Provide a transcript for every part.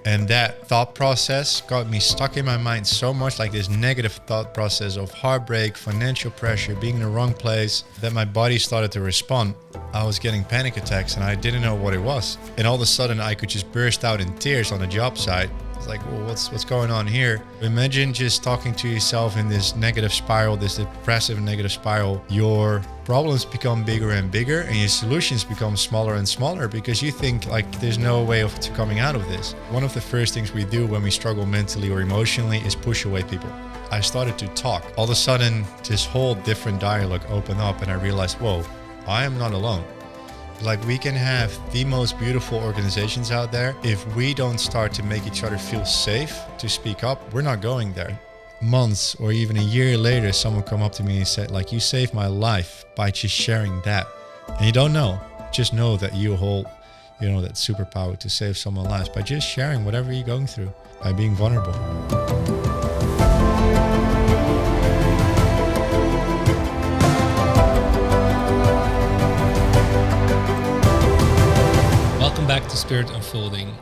And that thought process got me stuck in my mind so much, like this negative thought process of heartbreak, financial pressure, being in the wrong place, that my body started to respond. I was getting panic attacks and I didn't know what it was. And all of a sudden I could just burst out in tears on a job site. It's like, well, what's going on here? Imagine just talking to yourself in this negative spiral, this depressive negative spiral. Your problems become bigger and bigger and your solutions become smaller and smaller because you think like there's no way of coming out of this. One of the first things we do when we struggle mentally or emotionally is push away people. I started to talk. All of a sudden, this whole different dialogue opened up and I realized, whoa, I am not alone. Like, we can have the most beautiful organizations out there. If we don't start to make each other feel safe to speak up, we're not going there. Months or even a year later, someone come up to me and said, like, you saved my life by just sharing that. And you don't know, just know that you hold, that superpower to save someone's life by just sharing whatever you're going through, by being vulnerable. Welcome back to Spirit Unfolding.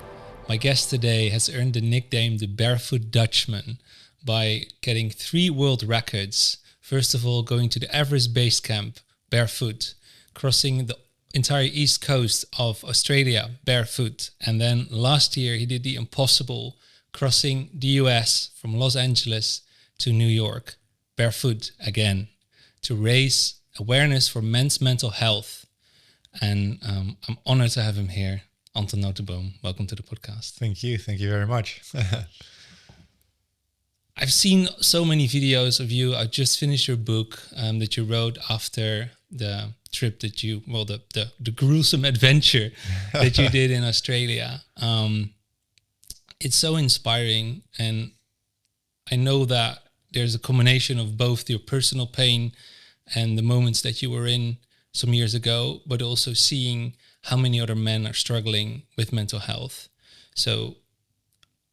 My guest today has earned the nickname the Barefoot Dutchman by getting 3 world records. First of all, going to the Everest Base Camp barefoot, crossing the entire east coast of Australia barefoot. And then last year he did the impossible, crossing the US from Los Angeles to New York barefoot again, to raise awareness for men's mental health. And I'm honored to have him here. Anton Notom, welcome to the podcast. Thank you very much. I've seen so many videos of you. I just finished your book that you wrote after the trip that the gruesome adventure that you did in Australia. It's so inspiring, and I know that there's a combination of both your personal pain and the moments that you were in some years ago, but also seeing how many other men are struggling with mental health. So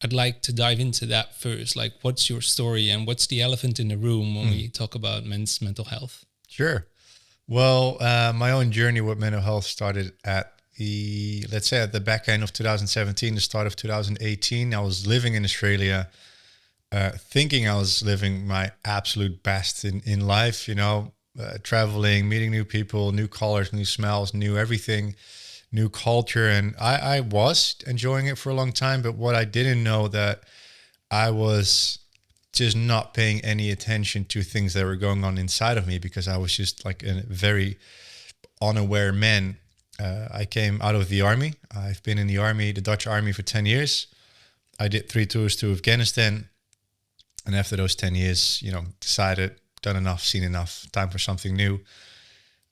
I'd like to dive into that first. Like, what's your story and what's the elephant in the room when we talk about men's mental health? Sure. Well, my own journey with mental health started at the back end of 2017, the start of 2018. I was living in Australia, thinking I was living my absolute best in life, traveling, meeting new people, new colors, new smells, new everything, new culture. And I was enjoying it for a long time. But what I didn't know, that I was just not paying any attention to things that were going on inside of me, because I was just like a very unaware man. I came out of the army. I've been in the army, the Dutch army, for 10 years. I did 3 tours to Afghanistan. And after those 10 years, decided, done enough, seen enough, time for something new.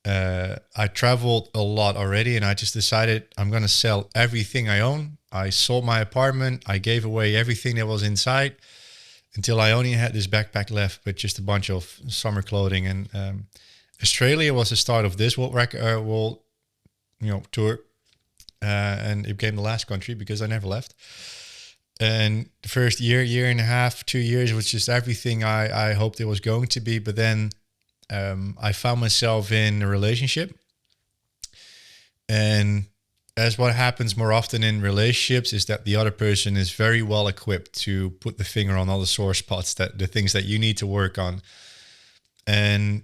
I traveled a lot already, and I just decided I'm going to sell everything I own. I sold my apartment. I gave away everything that was inside until I only had this backpack left with just a bunch of summer clothing. And Australia was the start of this world tour. And it became the last country because I never left. And the first year and a half, 2 years was just everything I hoped it was going to be. But then I found myself in a relationship. And as what happens more often in relationships is that the other person is very well equipped to put the finger on all the sore spots, that the things that you need to work on. And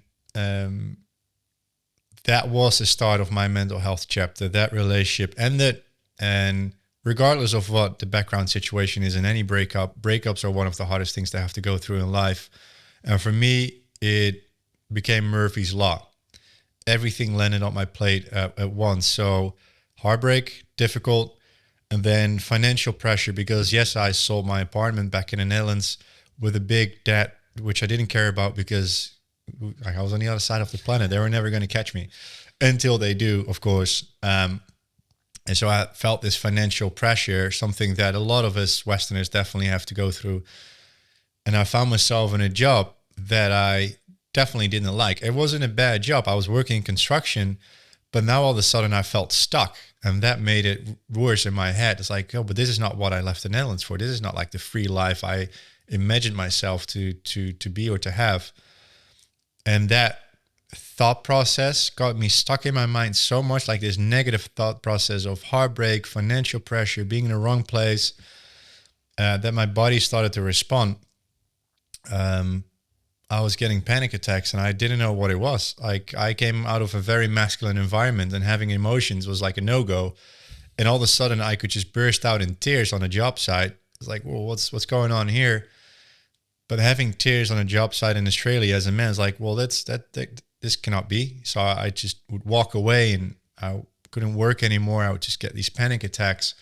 that was the start of my mental health chapter. That relationship ended, and regardless of what the background situation is in any breakups are one of the hardest things to have to go through in life. And for me, it became Murphy's Law. Everything landed on my plate at once. So heartbreak, difficult, and then financial pressure, because yes, I sold my apartment back in the Netherlands with a big debt, which I didn't care about because I was on the other side of the planet. They were never going to catch me until they do, of course. And so I felt this financial pressure, something that a lot of us Westerners definitely have to go through. And I found myself in a job that I definitely didn't like. It wasn't a bad job. I was working in construction, but now all of a sudden I felt stuck, and that made it worse in my head. It's like, oh, but this is not what I left the Netherlands for. This is not like the free life I imagined myself to be or to have. And that thought process got me stuck in my mind so much, like this negative thought process of heartbreak, financial pressure, being in the wrong place, that my body started to respond. I was getting panic attacks and I didn't know what it was. Like I came out of a very masculine environment and having emotions was like a no-go. And all of a sudden I could just burst out in tears on a job site. It's like, well, what's going on here? But having tears on a job site in Australia as a man is like, well, this cannot be. So I just would walk away and I couldn't work anymore. I would just get these panic attacks.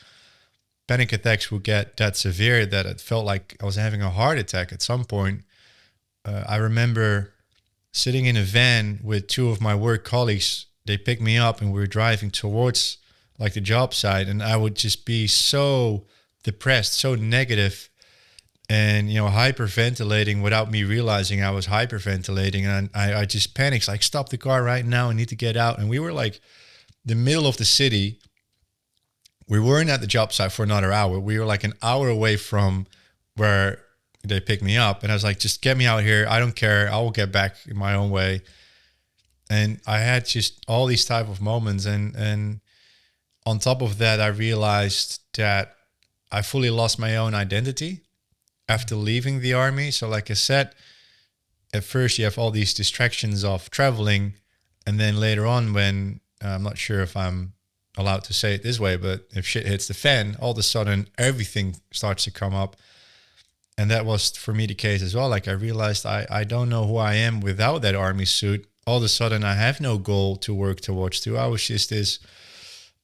Panic attacks would get that severe that it felt like I was having a heart attack at some point. I remember sitting in a van with two of my work colleagues. They picked me up and we were driving towards like the job site, and I would just be so depressed, so negative, and hyperventilating without me realizing I was hyperventilating. And I just panicked, like, stop the car right now, I need to get out. And we were like the middle of the city. We weren't at the job site for another hour. We were like an hour away from where they picked me up. And I was like, just get me out here. I don't care. I will get back in my own way. And I had just all these type of moments. And on top of that, I realized that I fully lost my own identity after leaving the army. So like I said, at first you have all these distractions of traveling. And then later on, when I'm not sure if I'm allowed to say it this way, but if shit hits the fan, all of a sudden everything starts to come up. And that was for me the case as well. Like I realized I don't know who I am without that army suit. All of a sudden I have no goal to work towards to. I was just this,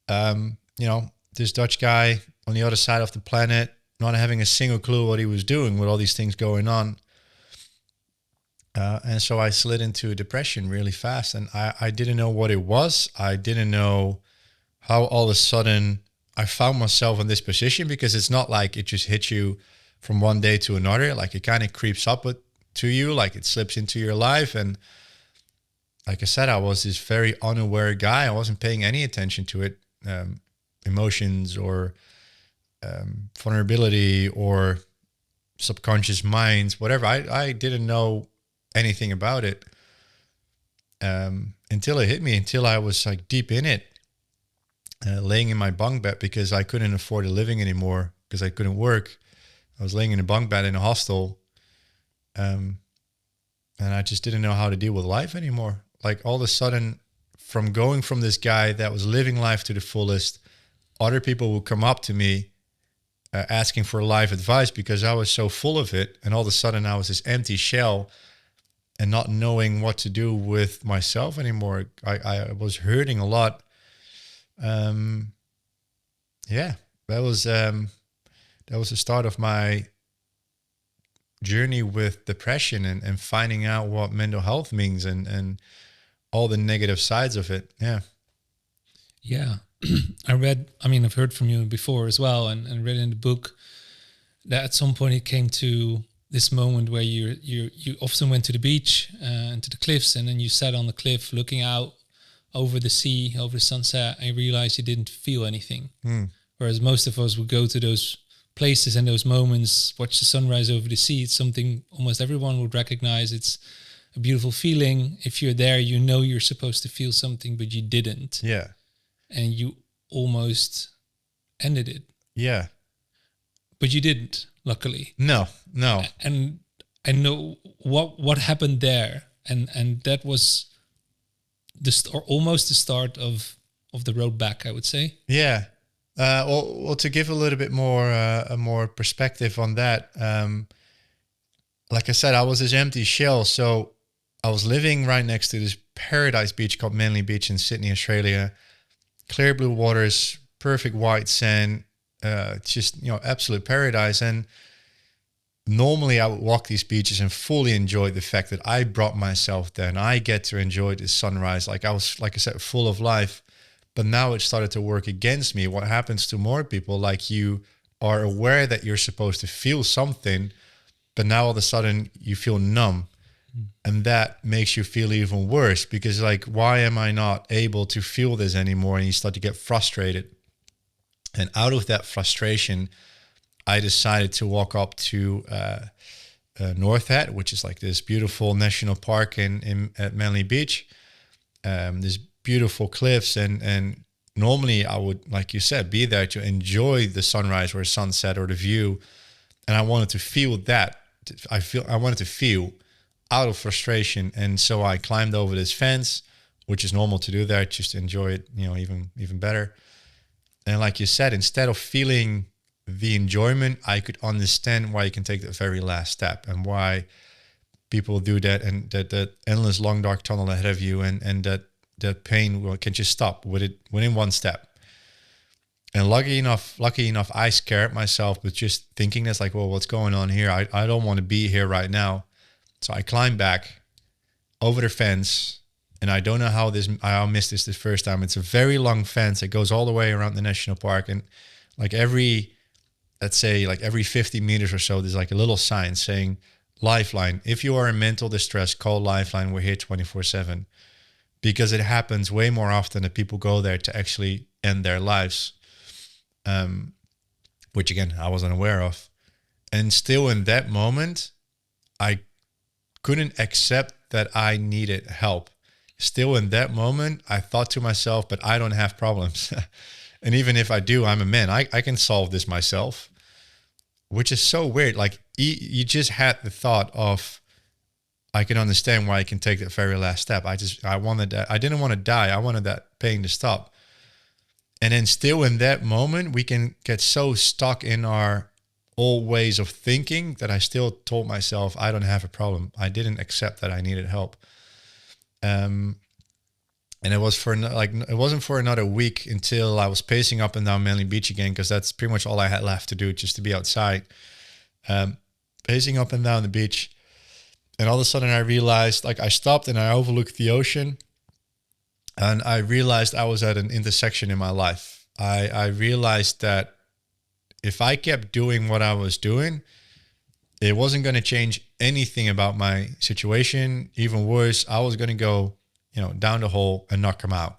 this Dutch guy on the other side of the planet, not having a single clue what he was doing with all these things going on. And so I slid into depression really fast, and I didn't know what it was. I didn't know how all of a sudden I found myself in this position, because it's not like it just hits you from one day to another. Like it kind of creeps up to you, like it slips into your life. And like I said, I was this very unaware guy. I wasn't paying any attention to it, emotions or vulnerability or subconscious minds, whatever. I didn't know anything about it until it hit me, until I was like deep in it, laying in my bunk bed because I couldn't afford a living anymore because I couldn't work. I was laying in a bunk bed in a hostel, and I just didn't know how to deal with life anymore. Like all of a sudden, from going from this guy that was living life to the fullest, other people would come up to me asking for life advice because I was so full of it. And all of a sudden I was this empty shell and not knowing what to do with myself anymore. I was hurting a lot. That was the start of my journey with depression and finding out what mental health means and all the negative sides of it. Yeah. I've heard from you before as well, and read in the book that at some point it came to this moment where you often went to the beach and to the cliffs, and then you sat on the cliff looking out over the sea, over the sunset, and you realized you didn't feel anything. Whereas most of us would go to those places and those moments, watch the sunrise over the sea. It's something almost everyone would recognize. It's a beautiful feeling. If you're there, you know you're supposed to feel something, but you didn't. Yeah. And you almost ended it. Yeah. But you didn't, luckily. No. And I know what happened there. And that was almost the start of the road back, I would say. Yeah. Well, to give a little bit more perspective on that, like I said, I was this empty shell. So I was living right next to this paradise beach called Manly Beach in Sydney, Australia. Clear blue waters, perfect white sand, just, absolute paradise. And normally I would walk these beaches and fully enjoy the fact that I brought myself there and I get to enjoy the sunrise. Like I was, like I said, full of life. But now it started to work against me. What happens to more people, like you are aware that you're supposed to feel something, but now all of a sudden you feel numb. And that makes you feel even worse because like, why am I not able to feel this anymore? And you start to get frustrated. And out of that frustration, I decided to walk up to North Head, which is like this beautiful national park at Manly Beach. This beautiful cliffs. And normally I would, like you said, be there to enjoy the sunrise or sunset or the view. And I wanted to feel that. I wanted to feel out of frustration. And so I climbed over this fence, which is normal to do there, just to enjoy it, even better. And like you said, instead of feeling the enjoyment, I could understand why you can take the very last step and why people do that, and that endless long dark tunnel ahead of you, and that pain can just stop within one step. And lucky enough, I scared myself with just thinking this, like, well, what's going on here? I don't want to be here right now. So I climbed back over the fence, and I don't know how I missed this the first time. It's a very long fence. It goes all the way around the national park, and like every 50 meters or so, there's like a little sign saying, Lifeline. If you are in mental distress, call Lifeline. We're here 24/7. Because it happens way more often that people go there to actually end their lives. Which again, I wasn't aware of. And still in that moment, I couldn't accept that I needed help. Still in that moment, I thought to myself, but I don't have problems. And even if I do, I'm a man. I can solve this myself, which is so weird. Like you just had the thought of, I can understand why I can take that very last step. I didn't want to die. I wanted that pain to stop. And then still in that moment, we can get so stuck in our old ways of thinking that I still told myself, I don't have a problem. I didn't accept that I needed help. And it wasn't for another week until I was pacing up and down Manly Beach again, because that's pretty much all I had left to do, just to be outside. Pacing up and down the beach. And all of a sudden I realized, like, I stopped and I overlooked the ocean. And I realized I was at an intersection in my life. I realized that if I kept doing what I was doing, it wasn't going to change anything about my situation. Even worse, I was going to go, down the hole and not come out.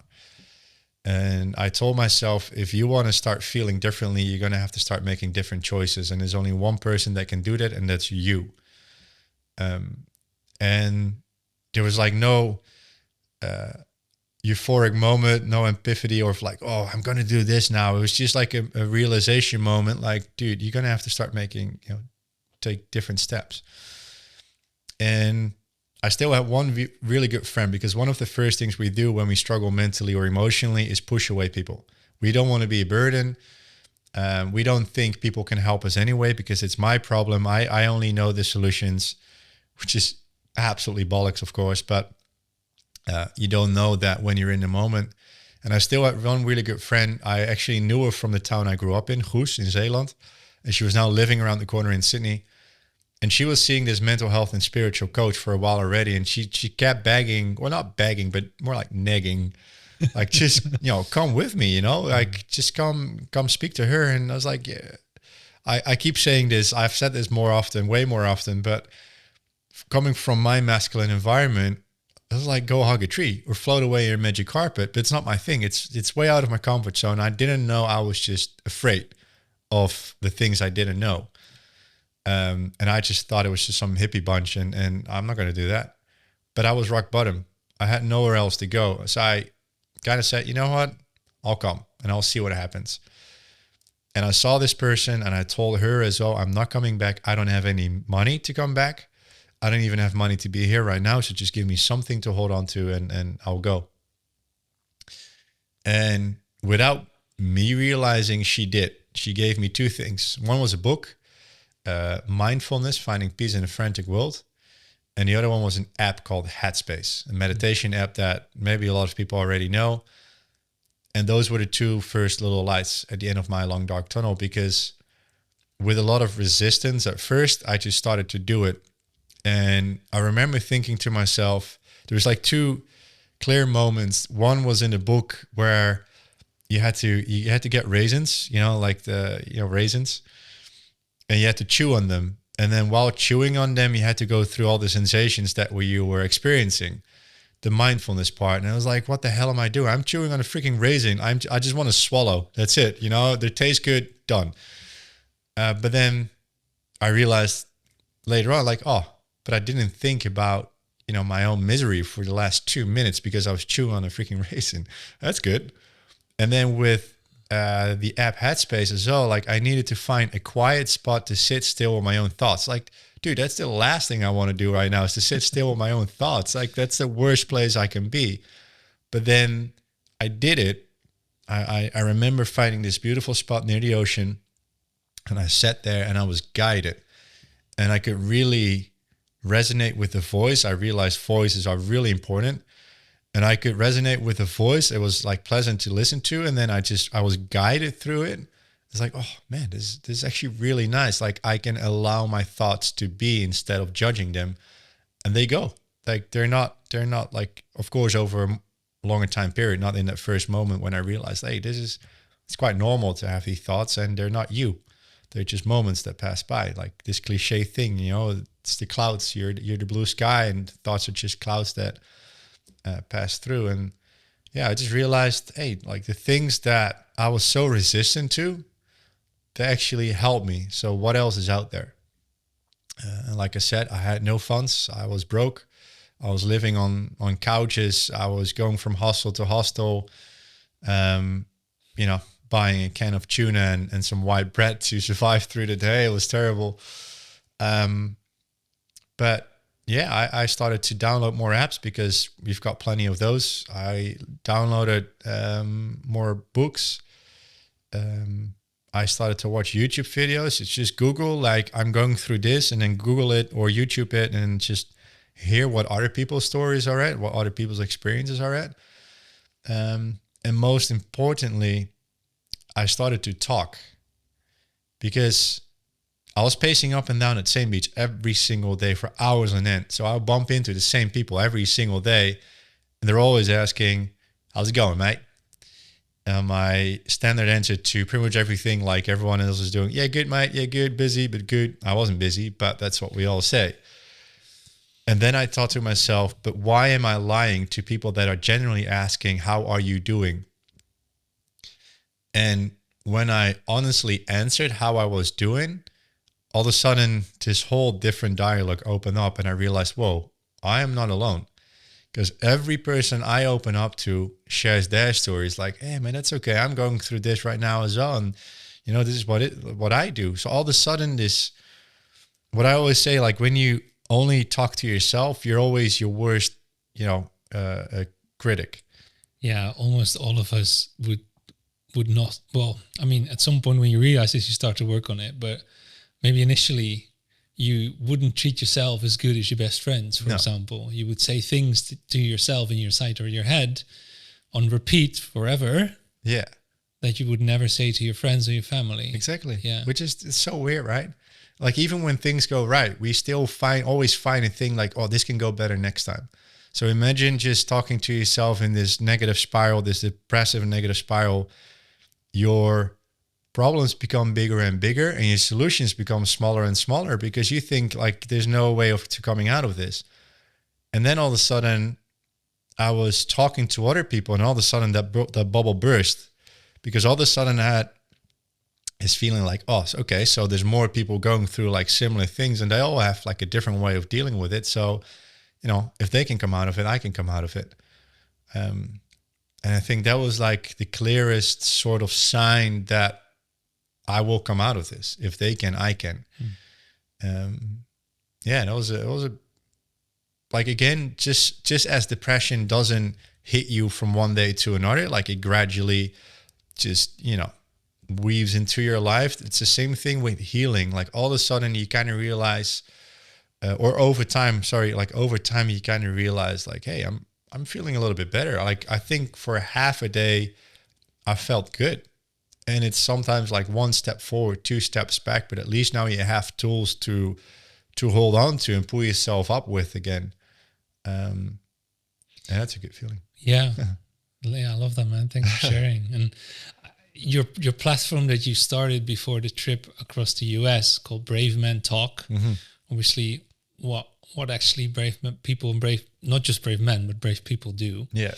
And I told myself, if you want to start feeling differently, you're going to have to start making different choices. And there's only one person that can do that, and that's you. And there was like no euphoric moment, no epiphany, or like, oh, I'm going to do this now. It was just like a realization moment. Like, dude, you're going to have to start take different steps. And I still have one really good friend, because one of the first things we do when we struggle mentally or emotionally is push away people. We don't want to be a burden. We don't think people can help us anyway, because it's my problem. I only know the solutions, which is absolutely bollocks, of course, but you don't know that when you're in the moment. And I still have one really good friend. I actually knew her from the town I grew up in, Goes in Zeeland. And she was now living around the corner in Sydney. And she was seeing this mental health and spiritual coach for a while already. And she kept begging, well, not begging, but more like negging, like, just, come with me, like, just come speak to her. And I was like, yeah, I keep saying this. I've said this way more often, but coming from my masculine environment, it was like, go hug a tree or float away in a magic carpet. But it's not my thing. It's way out of my comfort zone. I didn't know. I was just afraid of the things I didn't know. And I just thought it was just some hippie bunch, and I'm not going to do that. But I was rock bottom. I had nowhere else to go. So I kind of said, you know what? I'll come and I'll see what happens. And I saw this person and I told her as well, I'm not coming back. I don't have any money to come back. I don't even have money to be here right now. So just give me something to hold on to, and I'll go. And without me realizing, she did. She gave me two things. One was a book, Mindfulness, Finding Peace in a Frantic World. And the other one was an app called Headspace, a meditation app that maybe a lot of people already know. And those were the two first little lights at the end of my long dark tunnel, because with a lot of resistance at first, I just started to do it. And I remember thinking to myself, there was like two clear moments. One was in the book where you had to get raisins, raisins, and you had to chew on them. And then while chewing on them, you had to go through all the sensations that you were experiencing, the mindfulness part. And I was like, what the hell am I doing? I'm chewing on a freaking raisin. I just want to swallow. That's it. They taste good. Done. But then I realized later on, like, but I didn't think about, my own misery for the last 2 minutes because I was chewing on a freaking raisin. That's good. And then with the app Headspace as well, like I needed to find a quiet spot to sit still with my own thoughts. Like, dude, that's the last thing I want to do right now is to sit still with my own thoughts. Like that's the worst place I can be. But then I did it. I remember finding this beautiful spot near the ocean, and I sat there and I was guided, and I could really resonate with the voice. I realized voices are really important, and I could resonate with the voice. It was like pleasant to listen to. And then I was guided through it. It's like, oh man, this is actually really nice. Like I can allow my thoughts to be instead of judging them, and they go. Like they're not like, of course, over a longer time period, not in that first moment when I realized, hey, it's quite normal to have these thoughts, and they're not you. They're just moments that pass by. Like this cliche thing, it's the clouds. You're the blue sky, and thoughts are just clouds that pass through. And yeah, I just realized, hey, like the things that I was so resistant to, they actually helped me. So what else is out there? And like I said, I had no funds. I was broke. I was living on couches. I was going from hostel to hostel, buying a can of tuna and some white bread to survive through the day. It was terrible. But yeah, I started to download more apps because we've got plenty of those. I downloaded more books. I started to watch YouTube videos. It's just Google, like I'm going through this, and then Google it or YouTube it and just hear what other people's stories are at, what other people's experiences are at. And most importantly, I started to talk, because I was pacing up and down at St. Beach every single day for hours on end. So I'll bump into the same people every single day, and they're always asking, how's it going, mate? My standard answer to pretty much everything, like everyone else is doing, yeah, good, mate. Yeah, good. Busy, but good. I wasn't busy, but that's what we all say. And then I thought to myself, but why am I lying to people that are genuinely asking, how are you doing? And when I honestly answered how I was doing, all of a sudden this whole different dialogue opened up, and I realized, whoa, I am not alone. Because every person I open up to shares their stories, like, hey man, that's okay. I'm going through this right now as well. And this is what I do. So all of a sudden what I always say, like when you only talk to yourself, you're always your worst, critic. Yeah, almost all of us would not. Well, I mean, at some point when you realize this, you start to work on it. But maybe initially you wouldn't treat yourself as good as your best friends, for example. You would say things to yourself in your sight or your head on repeat forever. Yeah. That you would never say to your friends or your family. Exactly. Yeah. Which is, it's so weird, right? Like even when things go right, we still always find a thing like, oh, this can go better next time. So imagine just talking to yourself in this negative spiral, this depressive negative spiral. Your problems become bigger and bigger, and your solutions become smaller and smaller, because you think like there's no way to coming out of this. And then all of a sudden I was talking to other people, and all of a sudden that bubble burst, because all of a sudden I had this feeling like, oh, okay, so there's more people going through like similar things, and they all have like a different way of dealing with it. So, if they can come out of it, I can come out of it. And I think that was like the clearest sort of sign that I will come out of this. If they can, I can. Yeah, it was a like, again, just as depression doesn't hit you from one day to another, like it gradually just, weaves into your life. It's the same thing with healing. Like all of a sudden you kind of realize, over time you kind of realize like, hey, I'm feeling a little bit better. Like I think for half a day I felt good. And it's sometimes like one step forward, two steps back, but at least now you have tools to hold on to and pull yourself up with again. And that's a good feeling. Yeah. Yeah, I love that, man. Thanks for sharing. And your platform that you started before the trip across the US called Brave Men Talk. Mm-hmm. Obviously, what actually brave people and not just brave men, but brave people do. Yeah.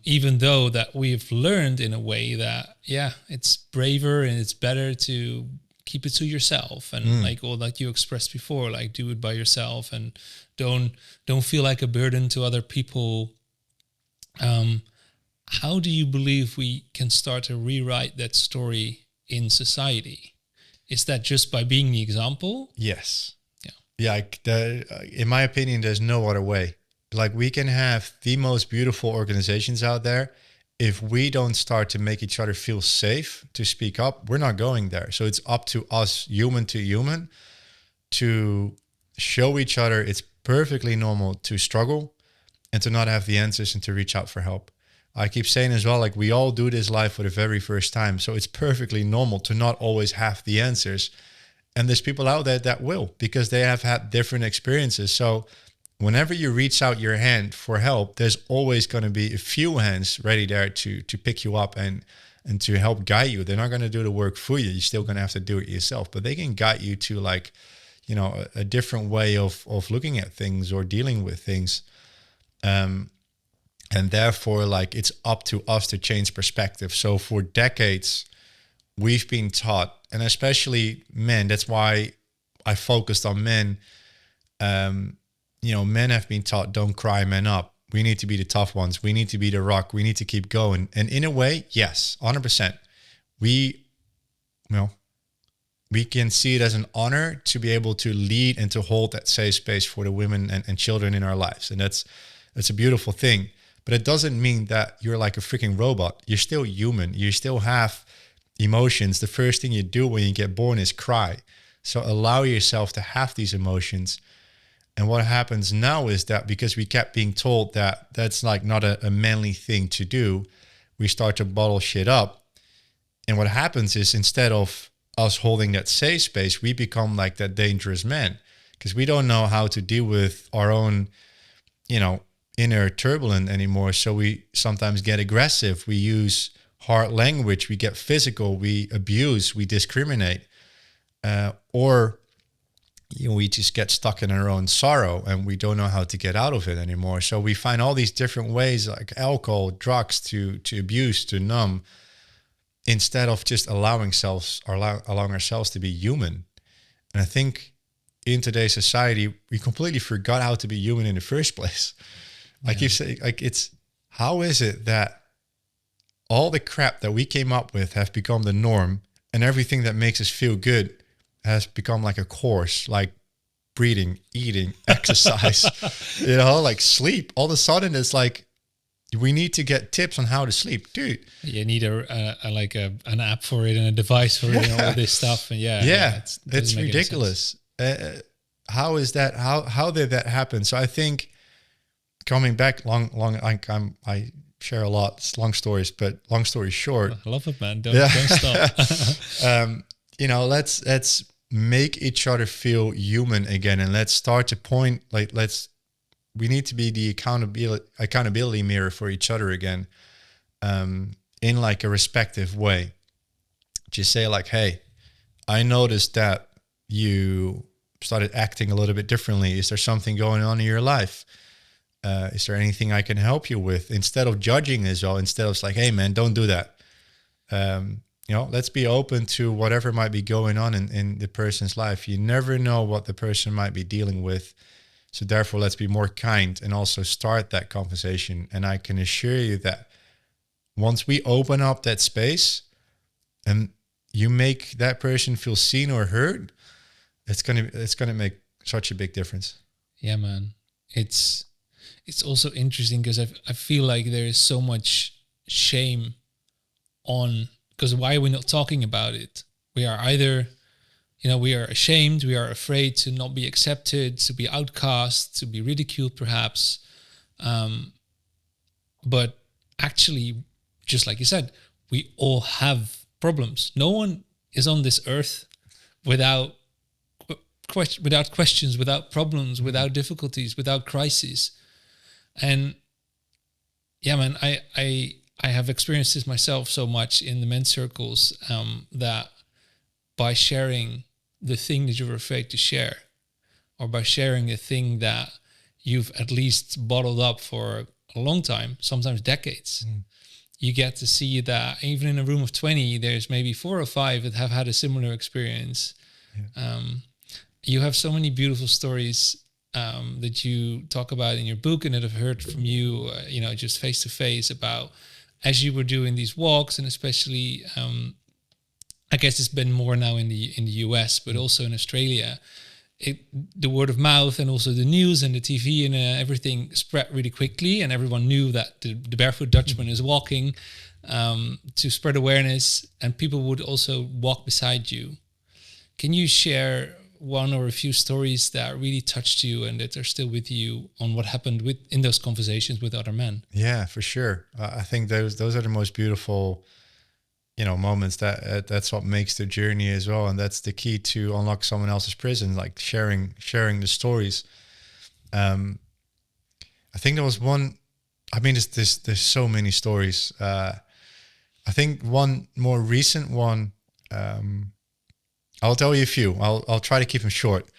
Even though that we've learned in a way that, it's braver and it's better to keep it to yourself, and like all that you expressed before, like do it by yourself and don't feel like a burden to other people. how do you believe we can start to rewrite that story in society? Is that just by being the example? Yes. Yeah. Yeah. In my opinion, there's no other way. Like, we can have the most beautiful organizations out there. If we don't start to make each other feel safe to speak up, we're not going there. So it's up to us, human to human, to show each other it's perfectly normal to struggle and to not have the answers and to reach out for help. I keep saying as well, like, we all do this life for the very first time. So it's perfectly normal to not always have the answers. And there's people out there that will, because they have had different experiences. So whenever you reach out your hand for help, there's always going to be a few hands ready there to pick you up and to help guide you. They're not going to do the work for you. You're still going to have to do it yourself, but they can guide you to, like, you know, a different way of looking at things or dealing with things. And therefore, like, it's up to us to change perspective. So for decades, we've been taught, and especially men, that's why I focused on men. Men have been taught, don't cry, man up. We need to be the tough ones. We need to be the rock. We need to keep going. And in a way, yes, 100%. We can see it as an honor to be able to lead and to hold that safe space for the women and children in our lives. And that's a beautiful thing. But it doesn't mean that you're like a freaking robot. You're still human. You still have emotions. The first thing you do when you get born is cry. So allow yourself to have these emotions. And what happens now is that because we kept being told that that's like not a manly thing to do, we start to bottle shit up. And what happens is, instead of us holding that safe space, we become like that dangerous man, because we don't know how to deal with our own, inner turbulence anymore. So we sometimes get aggressive. We use hard language. We get physical. We abuse. We discriminate. Or we just get stuck in our own sorrow and we don't know how to get out of it anymore. So we find all these different ways, like alcohol, drugs, to abuse, to numb, instead of just allowing ourselves to be human. And I think in today's society, we completely forgot how to be human in the first place. Yeah. I keep saying, like, how is it that all the crap that we came up with have become the norm, and everything that makes us feel good has become like a course, like breathing, eating, exercise, like sleep. All of a sudden it's like, we need to get tips on how to sleep, dude. You need an app for it and a device for it and all this stuff. And it's ridiculous. How is that? How did that happen? So I think, coming back I share a lot. It's long stories, but long story short, I love it, man. Don't stop. Let's make each other feel human again, and let's start to point, we need to be the accountability mirror for each other again, in like a respective way. Just say, like, hey, I noticed that you started acting a little bit differently. Is there something going on in your life? Is there anything I can help you with? Instead of judging as well, instead of like, hey man, don't do that. Let's be open to whatever might be going on in the person's life. You never know what the person might be dealing with. So therefore, let's be more kind and also start that conversation. And I can assure you that once we open up that space and you make that person feel seen or heard, it's gonna make such a big difference. Yeah, man. It's also interesting because I feel like there is so much shame on, because why are we not talking about it? We are either, we are ashamed, we are afraid to not be accepted, to be outcast, to be ridiculed perhaps. But actually, just like you said, we all have problems. No one is on this earth without questions, without problems, without difficulties, without crises. And yeah, man, I have experienced this myself so much in the men's circles, that by sharing the thing that you're afraid to share, or by sharing a thing that you've at least bottled up for a long time, sometimes decades, you get to see that even in a room of 20, there's maybe 4 or 5 that have had a similar experience. Yeah. You have so many beautiful stories that you talk about in your book, and that I've heard from you, just face to face, about as you were doing these walks, and especially, I guess it's been more now in the US, but also in Australia, the word of mouth and also the news and the TV and everything spread really quickly, and everyone knew that the Barefoot Dutchman is walking, to spread awareness, and people would also walk beside you. Can you share one or a few stories that really touched you and that are still with you on what happened in those conversations with other men? Yeah, for sure. I think those are the most beautiful, moments. That's what makes the journey as well, and that's the key to unlock someone else's prison, like sharing the stories. I think there was one. I mean, there's so many stories. I think one more recent one. I'll tell you a few. I'll try to keep them short.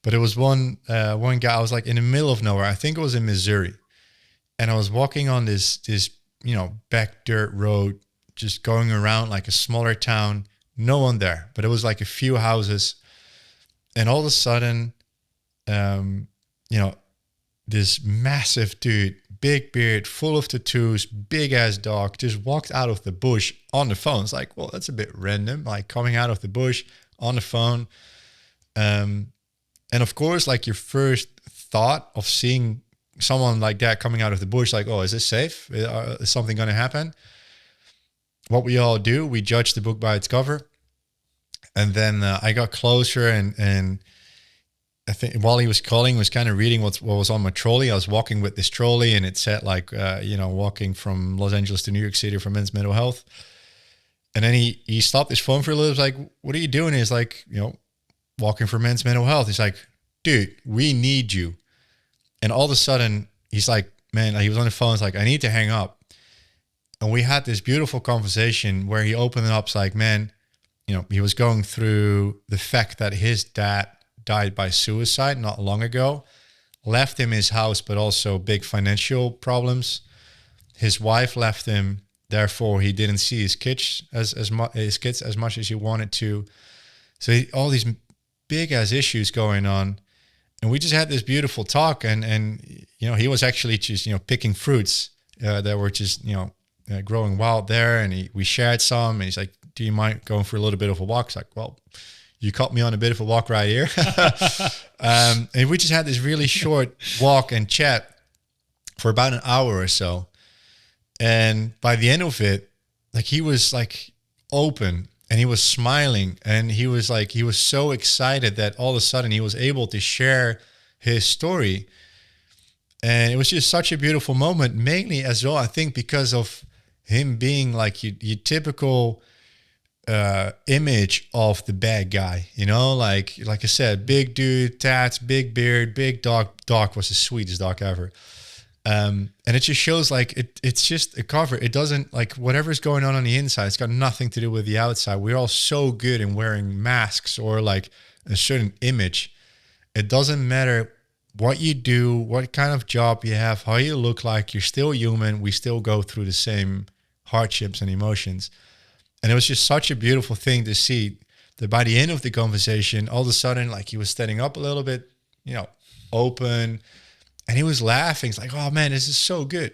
But it was one guy. I was like in the middle of nowhere. I think it was in Missouri, and I was walking on this back dirt road, just going around like a smaller town. No one there, but it was like a few houses, and all of a sudden, this massive dude, big beard, full of tattoos, big ass dog, just walked out of the bush on the phone. It's like, well, that's a bit random, like coming out of the bush on the phone. And of course, like your first thought of seeing someone like that coming out of the bush, like, oh, is this safe? Is something going to happen? What we all do, we judge the book by its cover. And then I got closer, and I think while he was calling, was kind of reading what was on my trolley. I was walking with this trolley, and it said like, walking from Los Angeles to New York City for men's mental health. And then he stopped his phone for a little. He's like, what are you doing? He's like, walking for men's mental health. He's like, dude, we need you. And all of a sudden, he's like, man, he was on the phone. He's like, I need to hang up. And we had this beautiful conversation where he opened it up. It's like, man, he was going through the fact that his dad died by suicide not long ago, left him his house, but also big financial problems. His wife left him. Therefore, he didn't see his kids as much as he wanted to. So all these big ass issues going on, and we just had this beautiful talk. And he was actually just picking fruits that were just growing wild there, and we shared some. And he's like, "Do you mind going for a little bit of a walk?" It's like, well, you caught me on a bit of a walk right here. And we just had this really short walk and chat for about an hour or so. And by the end of it, like he was like open, and he was smiling, and he was so excited that all of a sudden he was able to share his story. And it was just such a beautiful moment, mainly as well, I think, because of him being like your typical image of the bad guy, like I said, big dude, tats, big beard, big dog. Dog was the sweetest dog ever. And it just shows like it's just a cover. It doesn't, like, whatever's going on the inside, it's got nothing to do with the outside. We're all so good in wearing masks or like a certain image. It doesn't matter what you do, what kind of job you have, how you look like, you're still human. We still go through the same hardships and emotions. And it was just such a beautiful thing to see that by the end of the conversation, all of a sudden, like, he was standing up a little bit, open, and he was laughing. It's like, oh man, this is so good.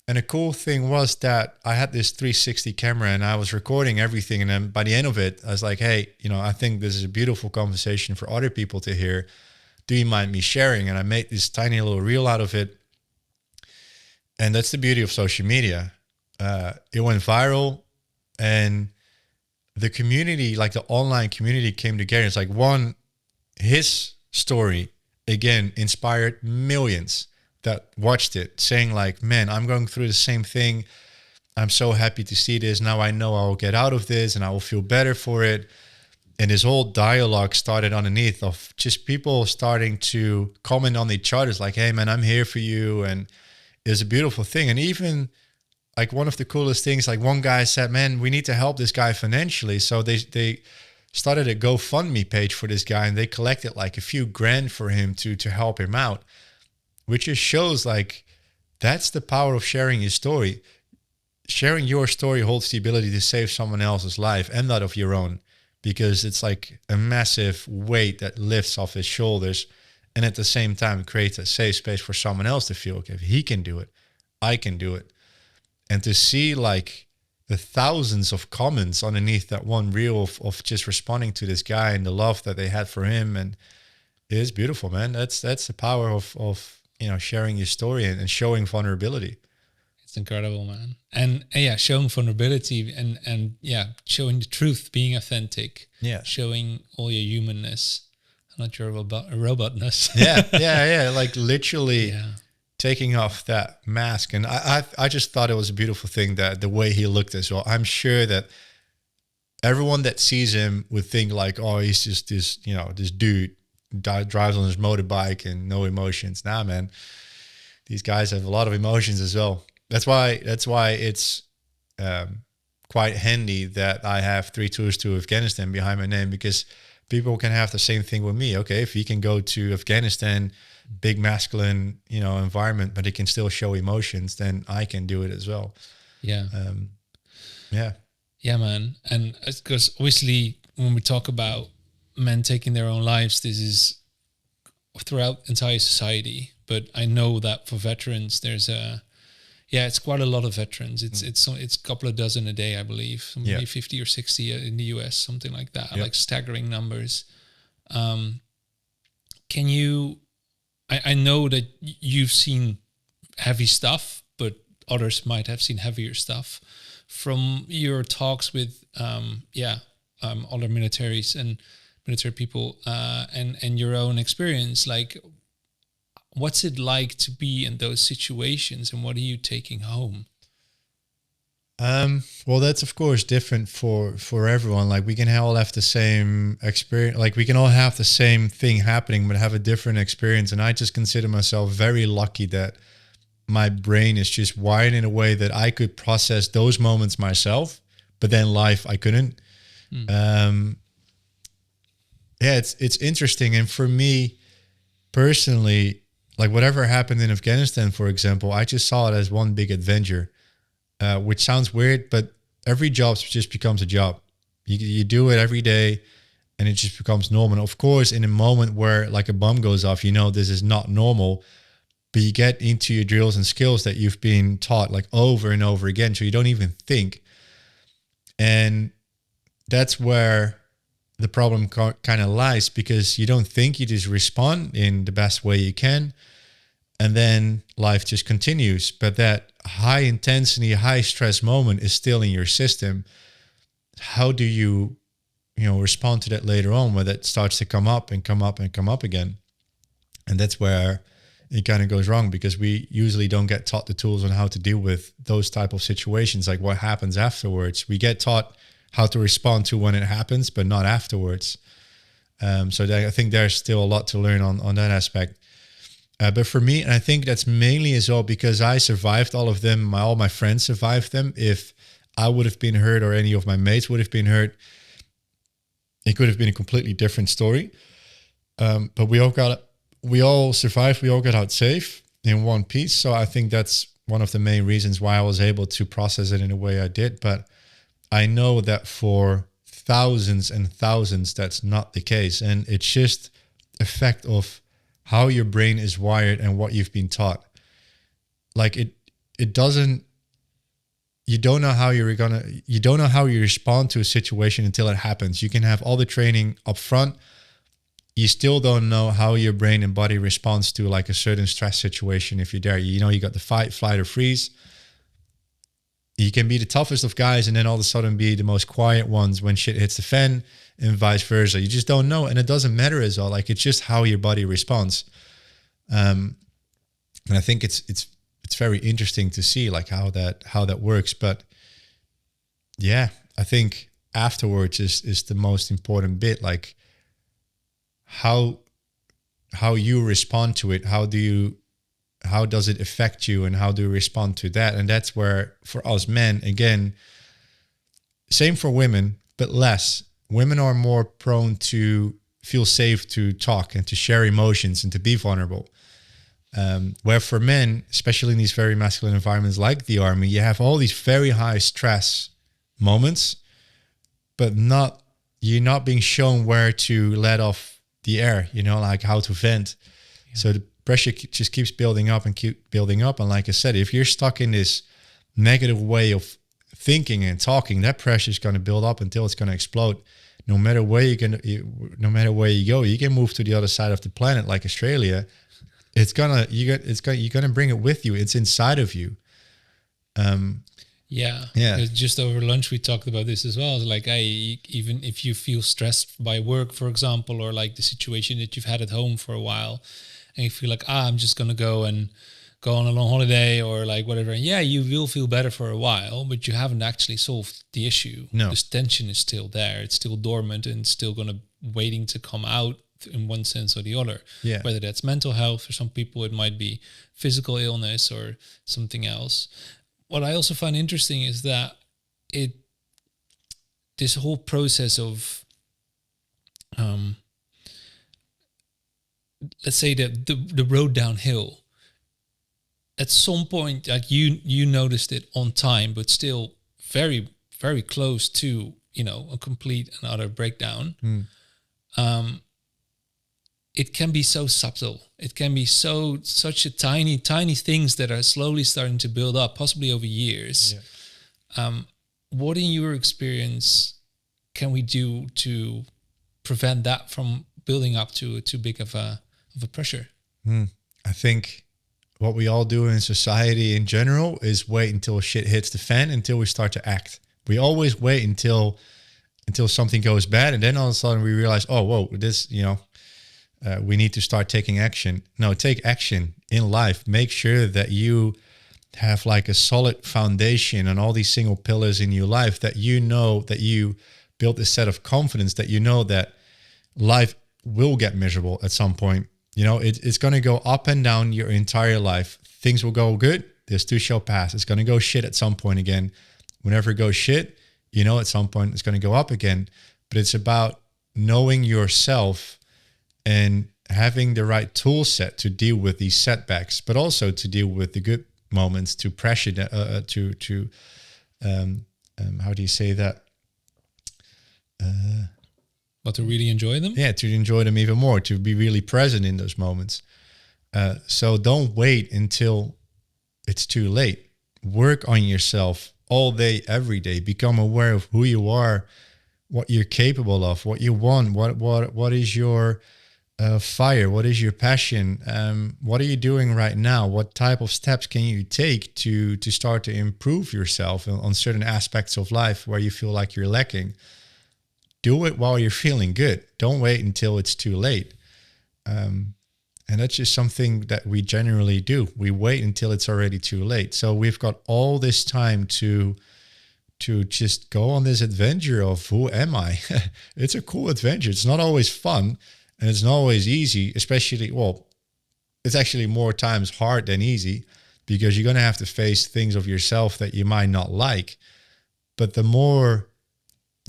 And the cool thing was that I had this 360 camera and I was recording everything. And then by the end of it, I was like, hey, I think this is a beautiful conversation for other people to hear. Do you mind me sharing? And I made this tiny little reel out of it. And that's the beauty of social media. It went viral, and the community, like the online community, came together. It's like, his story, again, inspired millions that watched it, saying like, man, I'm going through the same thing. I'm so happy to see this. Now I know I will get out of this and I will feel better for it. And this whole dialogue started underneath of just people starting to comment on each other. It's like, hey man, I'm here for you. And it's a beautiful thing. And even like one of the coolest things, like one guy said, man, we need to help this guy financially. So they started a GoFundMe page for this guy, and they collected like a few grand for him to help him out, which just shows like that's the power of sharing your story. Sharing your story holds the ability to save someone else's life and that of your own, because it's like a massive weight that lifts off his shoulders, and at the same time creates a safe space for someone else to feel, okay, if he can do it, I can do it. And to see like the thousands of comments underneath that one reel of just responding to this guy and the love that they had for him, and it is beautiful, man. That's the power of sharing your story and showing vulnerability. It's incredible, man. And yeah, showing vulnerability and yeah, showing the truth, being authentic. Yeah. Showing all your humanness, not your robotness. Yeah. Like literally taking off that mask. And I just thought it was a beautiful thing that the way he looked as well. I'm sure that everyone that sees him would think like, oh, he's just this dude drives on his motorbike and no emotions. Nah, man, these guys have a lot of emotions as well. That's why it's quite handy that I have 3 tours to Afghanistan behind my name, because people can have the same thing with me. Okay, if he can go to Afghanistan, big masculine, environment, but he can still show emotions, then I can do it as well. Yeah. Yeah, man. And because obviously when we talk about men taking their own lives, this is throughout entire society. But I know that for veterans, there's it's quite a lot of veterans. It's a couple of dozen a day, I believe, maybe 50 or 60 in the US, something like that, like staggering numbers. Can you? I know that you've seen heavy stuff, but others might have seen heavier stuff. From your talks with other militaries and military people, and your own experience, like, what's it like to be in those situations, and what are you taking home? Well, that's of course different for everyone. Like we can all have the same experience, like we can all have the same thing happening, but have a different experience. And I just consider myself very lucky that my brain is just wired in a way that I could process those moments myself, but then life I couldn't. It's interesting. And for me personally, like whatever happened in Afghanistan, for example, I just saw it as one big adventure. Which sounds weird, but every job just becomes a job. You do it every day and it just becomes normal. And of course, in a moment where like a bomb goes off, this is not normal, but you get into your drills and skills that you've been taught like over and over again. So you don't even think. And that's where the problem kind of lies, because you don't think, you just respond in the best way you can. And then life just continues. But that high intensity, high stress moment is still in your system. How do you, respond to that later on, where that starts to come up and come up and come up again? And that's where it kind of goes wrong, because we usually don't get taught the tools on how to deal with those type of situations, like what happens afterwards. We get taught how to respond to when it happens, but not afterwards. So I think there's still a lot to learn on that aspect. But for me, and I think that's mainly as well because I survived all of them, all my friends survived them. If I would have been hurt or any of my mates would have been hurt, it could have been a completely different story. But we all survived, we all got out safe in one piece. So I think that's one of the main reasons why I was able to process it in the way I did. But I know that for thousands and thousands, that's not the case. And it's just a fact of how your brain is wired and what you've been taught. Like it doesn't, you don't know how you respond to a situation until it happens. You can have all the training up front. You still don't know how your brain and body responds to like a certain stress situation. If you're there, you got the fight, flight or freeze. You can be the toughest of guys and then all of a sudden be the most quiet ones when shit hits the fan, and vice versa. You just don't know. And it doesn't matter as well. Like it's just how your body responds. And I think it's very interesting to see like how that works. But yeah, I think afterwards is the most important bit. Like how you respond to it. How does it affect you, and how do you respond to that? And that's where for us men, again, same for women, but less. Women are more prone to feel safe to talk and to share emotions and to be vulnerable. Where for men, especially in these very masculine environments like the army, you have all these very high stress moments, but you're not being shown where to let off the air, like how to vent. Yeah. So the pressure just keeps building up and keep building up. And like I said, if you're stuck in this negative way of thinking and talking, that pressure is going to build up until it's going to explode. No matter where no matter where you go, you can move to the other side of the planet, like Australia. You're gonna bring it with you. It's inside of you. Yeah. Yeah. Just over lunch, we talked about this as well. It's like, even if you feel stressed by work, for example, or like the situation that you've had at home for a while, and you feel like, I'm just going to go on a long holiday or like whatever. And yeah, you will feel better for a while, but you haven't actually solved the issue. No. This tension is still there. It's still dormant and still going to waiting to come out in one sense or the other. Yeah. Whether that's mental health, for some people, it might be physical illness or something else. What I also find interesting is that this whole process of, let's say the road downhill, at some point, like you noticed it on time, but still very, very close to, a complete and utter breakdown. It can be so subtle. It can be such a tiny, tiny things that are slowly starting to build up, possibly over years. Yeah. What in your experience can we do to prevent that from building up to too big of a pressure? I think what we all do in society in general is wait until shit hits the fan until we start to act. We always wait until something goes bad, and then all of a sudden we realize, oh, whoa, this, we need to start taking action. No, take action in life. Make sure that you have like a solid foundation on all these single pillars in your life, that that you build a set of confidence, that that life will get miserable at some point. It's going to go up and down your entire life. Things will go good. This too shall pass. It's going to go shit at some point again. Whenever it goes shit, at some point it's going to go up again. But it's about knowing yourself and having the right tool set to deal with these setbacks, but also to deal with the good moments, to pressure how do you say that? But to really enjoy them? Yeah, to enjoy them even more, to be really present in those moments. So don't wait until it's too late. Work on yourself all day, every day. Become aware of who you are, what you're capable of, what you want, what is your fire, what is your passion, what are you doing right now, what type of steps can you take to start to improve yourself on certain aspects of life where you feel like you're lacking. Do it while you're feeling good. Don't wait until it's too late. And that's just something that we generally do. We wait until it's already too late. So we've got all this time to just go on this adventure of who am I? It's a cool adventure. It's not always fun and it's not always easy, especially, it's actually more times hard than easy because you're going to have to face things of yourself that you might not like. But the more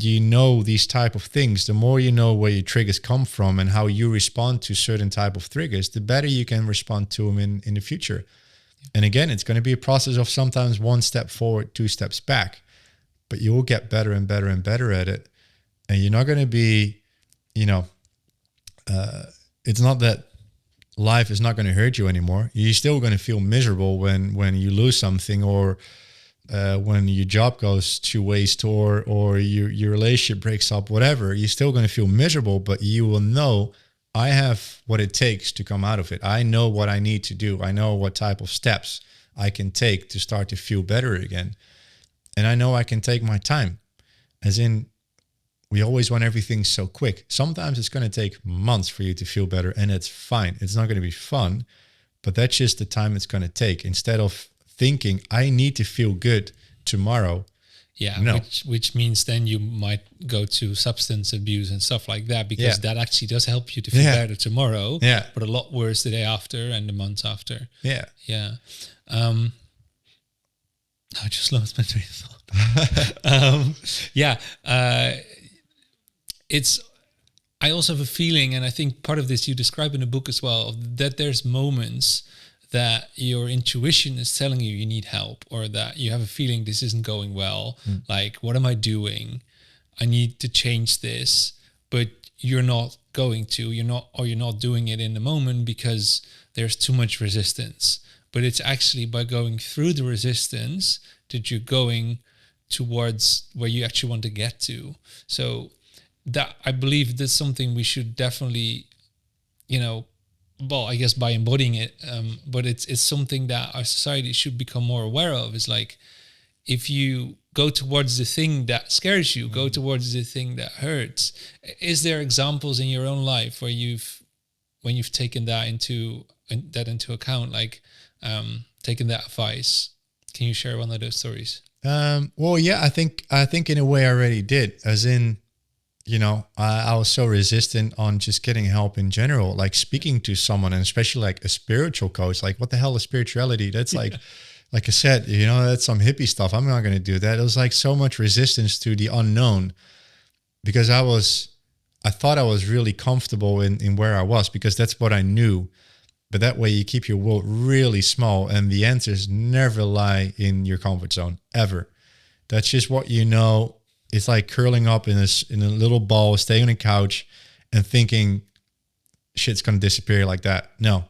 you know these type of things, the more you know where your triggers come from and how you respond to certain type of triggers, the better you can respond to them in the future. And again, it's going to be a process of sometimes one step forward, two steps back, but you will get better and better and better at it. And you're not going to be, it's not that life is not going to hurt you anymore. You're still going to feel miserable when you lose something or when your job goes to waste or your relationship breaks up, whatever. You're still going to feel miserable, but you will know, I have what it takes to come out of it. I know what I need to do. I know what type of steps I can take to start to feel better again. And I know I can take my time. As in, we always want everything so quick. Sometimes it's going to take months for you to feel better, and it's fine. It's not going to be fun, but that's just the time it's going to take. Instead of thinking, I need to feel good tomorrow. Yeah, no. which means then you might go to substance abuse and stuff like that, because that actually does help you to feel better tomorrow, but a lot worse the day after and the months after. Yeah. Yeah. I just lost my train of thought. I also have a feeling, and I think part of this you describe in the book as well, that there's moments that your intuition is telling you need help, or that you have a feeling this isn't going well. Like, what am I doing? I need to change this, but you're not going to, you're not doing it in the moment because there's too much resistance. but it's actually by going through the resistance that you're going towards where you actually want to get to. So that, I believe that's something we should definitely, well, I guess by embodying it, but it's something that our society should become more aware of. Is like, if you go towards the thing that scares you, go towards the thing that hurts. Is there examples in your own life where when you've taken that into account, like taken that advice? Can you share one of those stories? Well, yeah, I think in a way I already did, as in, I was so resistant on just getting help in general, like speaking to someone, and especially like a spiritual coach. Like, what the hell is spirituality? That's like, like I said, that's some hippie stuff. I'm not going to do that. It was like so much resistance to the unknown, because I thought I was really comfortable in where I was, because that's what I knew. But that way you keep your world really small, and the answers never lie in your comfort zone, ever. That's just what you know. It's like curling up in a little ball, staying on the couch and thinking shit's going to disappear like that. No,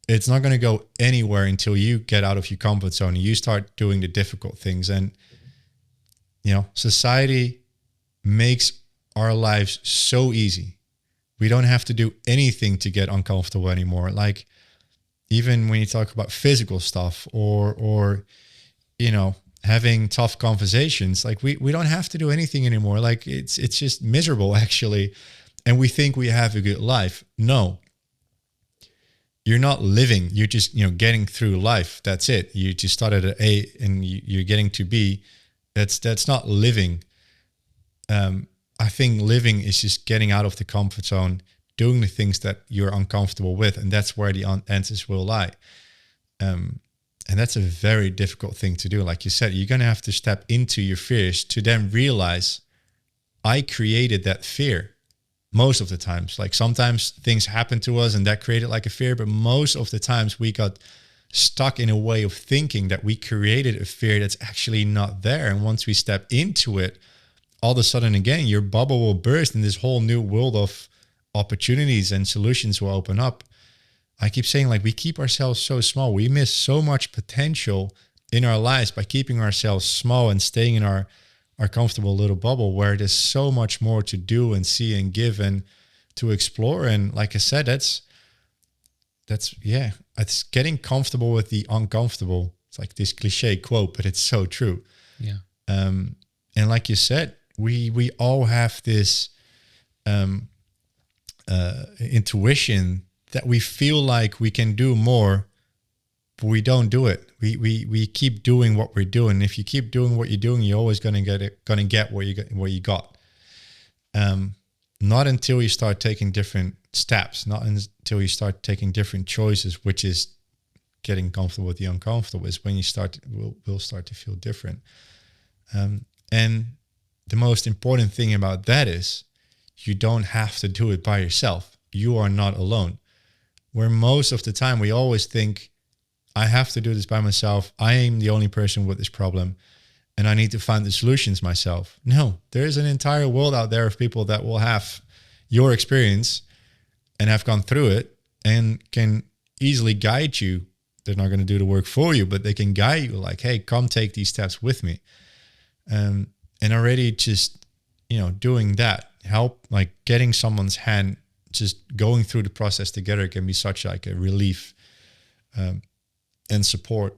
it's not going to go anywhere until you get out of your comfort zone and you start doing the difficult things. And, society makes our lives so easy. We don't have to do anything to get uncomfortable anymore. Like, even when you talk about physical stuff or having tough conversations, like we don't have to do anything anymore. Like, it's just miserable, actually. And we think we have a good life. No, you're not living. You're just, getting through life. That's it. You just started at A and you're getting to B. That's not living. I think living is just getting out of the comfort zone, doing the things that you're uncomfortable with. And that's where the answers will lie. And that's a very difficult thing to do. Like you said, you're going to have to step into your fears to then realize, I created that fear most of the times. Like, sometimes things happen to us and that created like a fear, but most of the times we got stuck in a way of thinking that we created a fear that's actually not there. And once we step into it, all of a sudden, again, your bubble will burst and this whole new world of opportunities and solutions will open up. I keep saying, like, we keep ourselves so small. We miss so much potential in our lives by keeping ourselves small and staying in our comfortable little bubble, where there's so much more to do and see and give and to explore. And like I said, that's it's getting comfortable with the uncomfortable. It's like this cliche quote, but it's so true. Yeah. And like you said, we all have this intuition that we feel like we can do more, but we don't do it. We keep doing what we're doing. If you keep doing what you're doing, you're always gonna get what you got. Not until you start taking different steps, not until you start taking different choices, which is getting comfortable with the uncomfortable, is when you will start to feel different. And the most important thing about that is, you don't have to do it by yourself. You are not alone. Where most of the time we always think, I have to do this by myself. I am the only person with this problem and I need to find the solutions myself. No, there's an entire world out there of people that will have your experience and have gone through it and can easily guide you. They're not going to do the work for you, but they can guide you, like, hey, come take these steps with me. And already just, doing that, help, like getting someone's hand, just going through the process together can be such like a relief and support.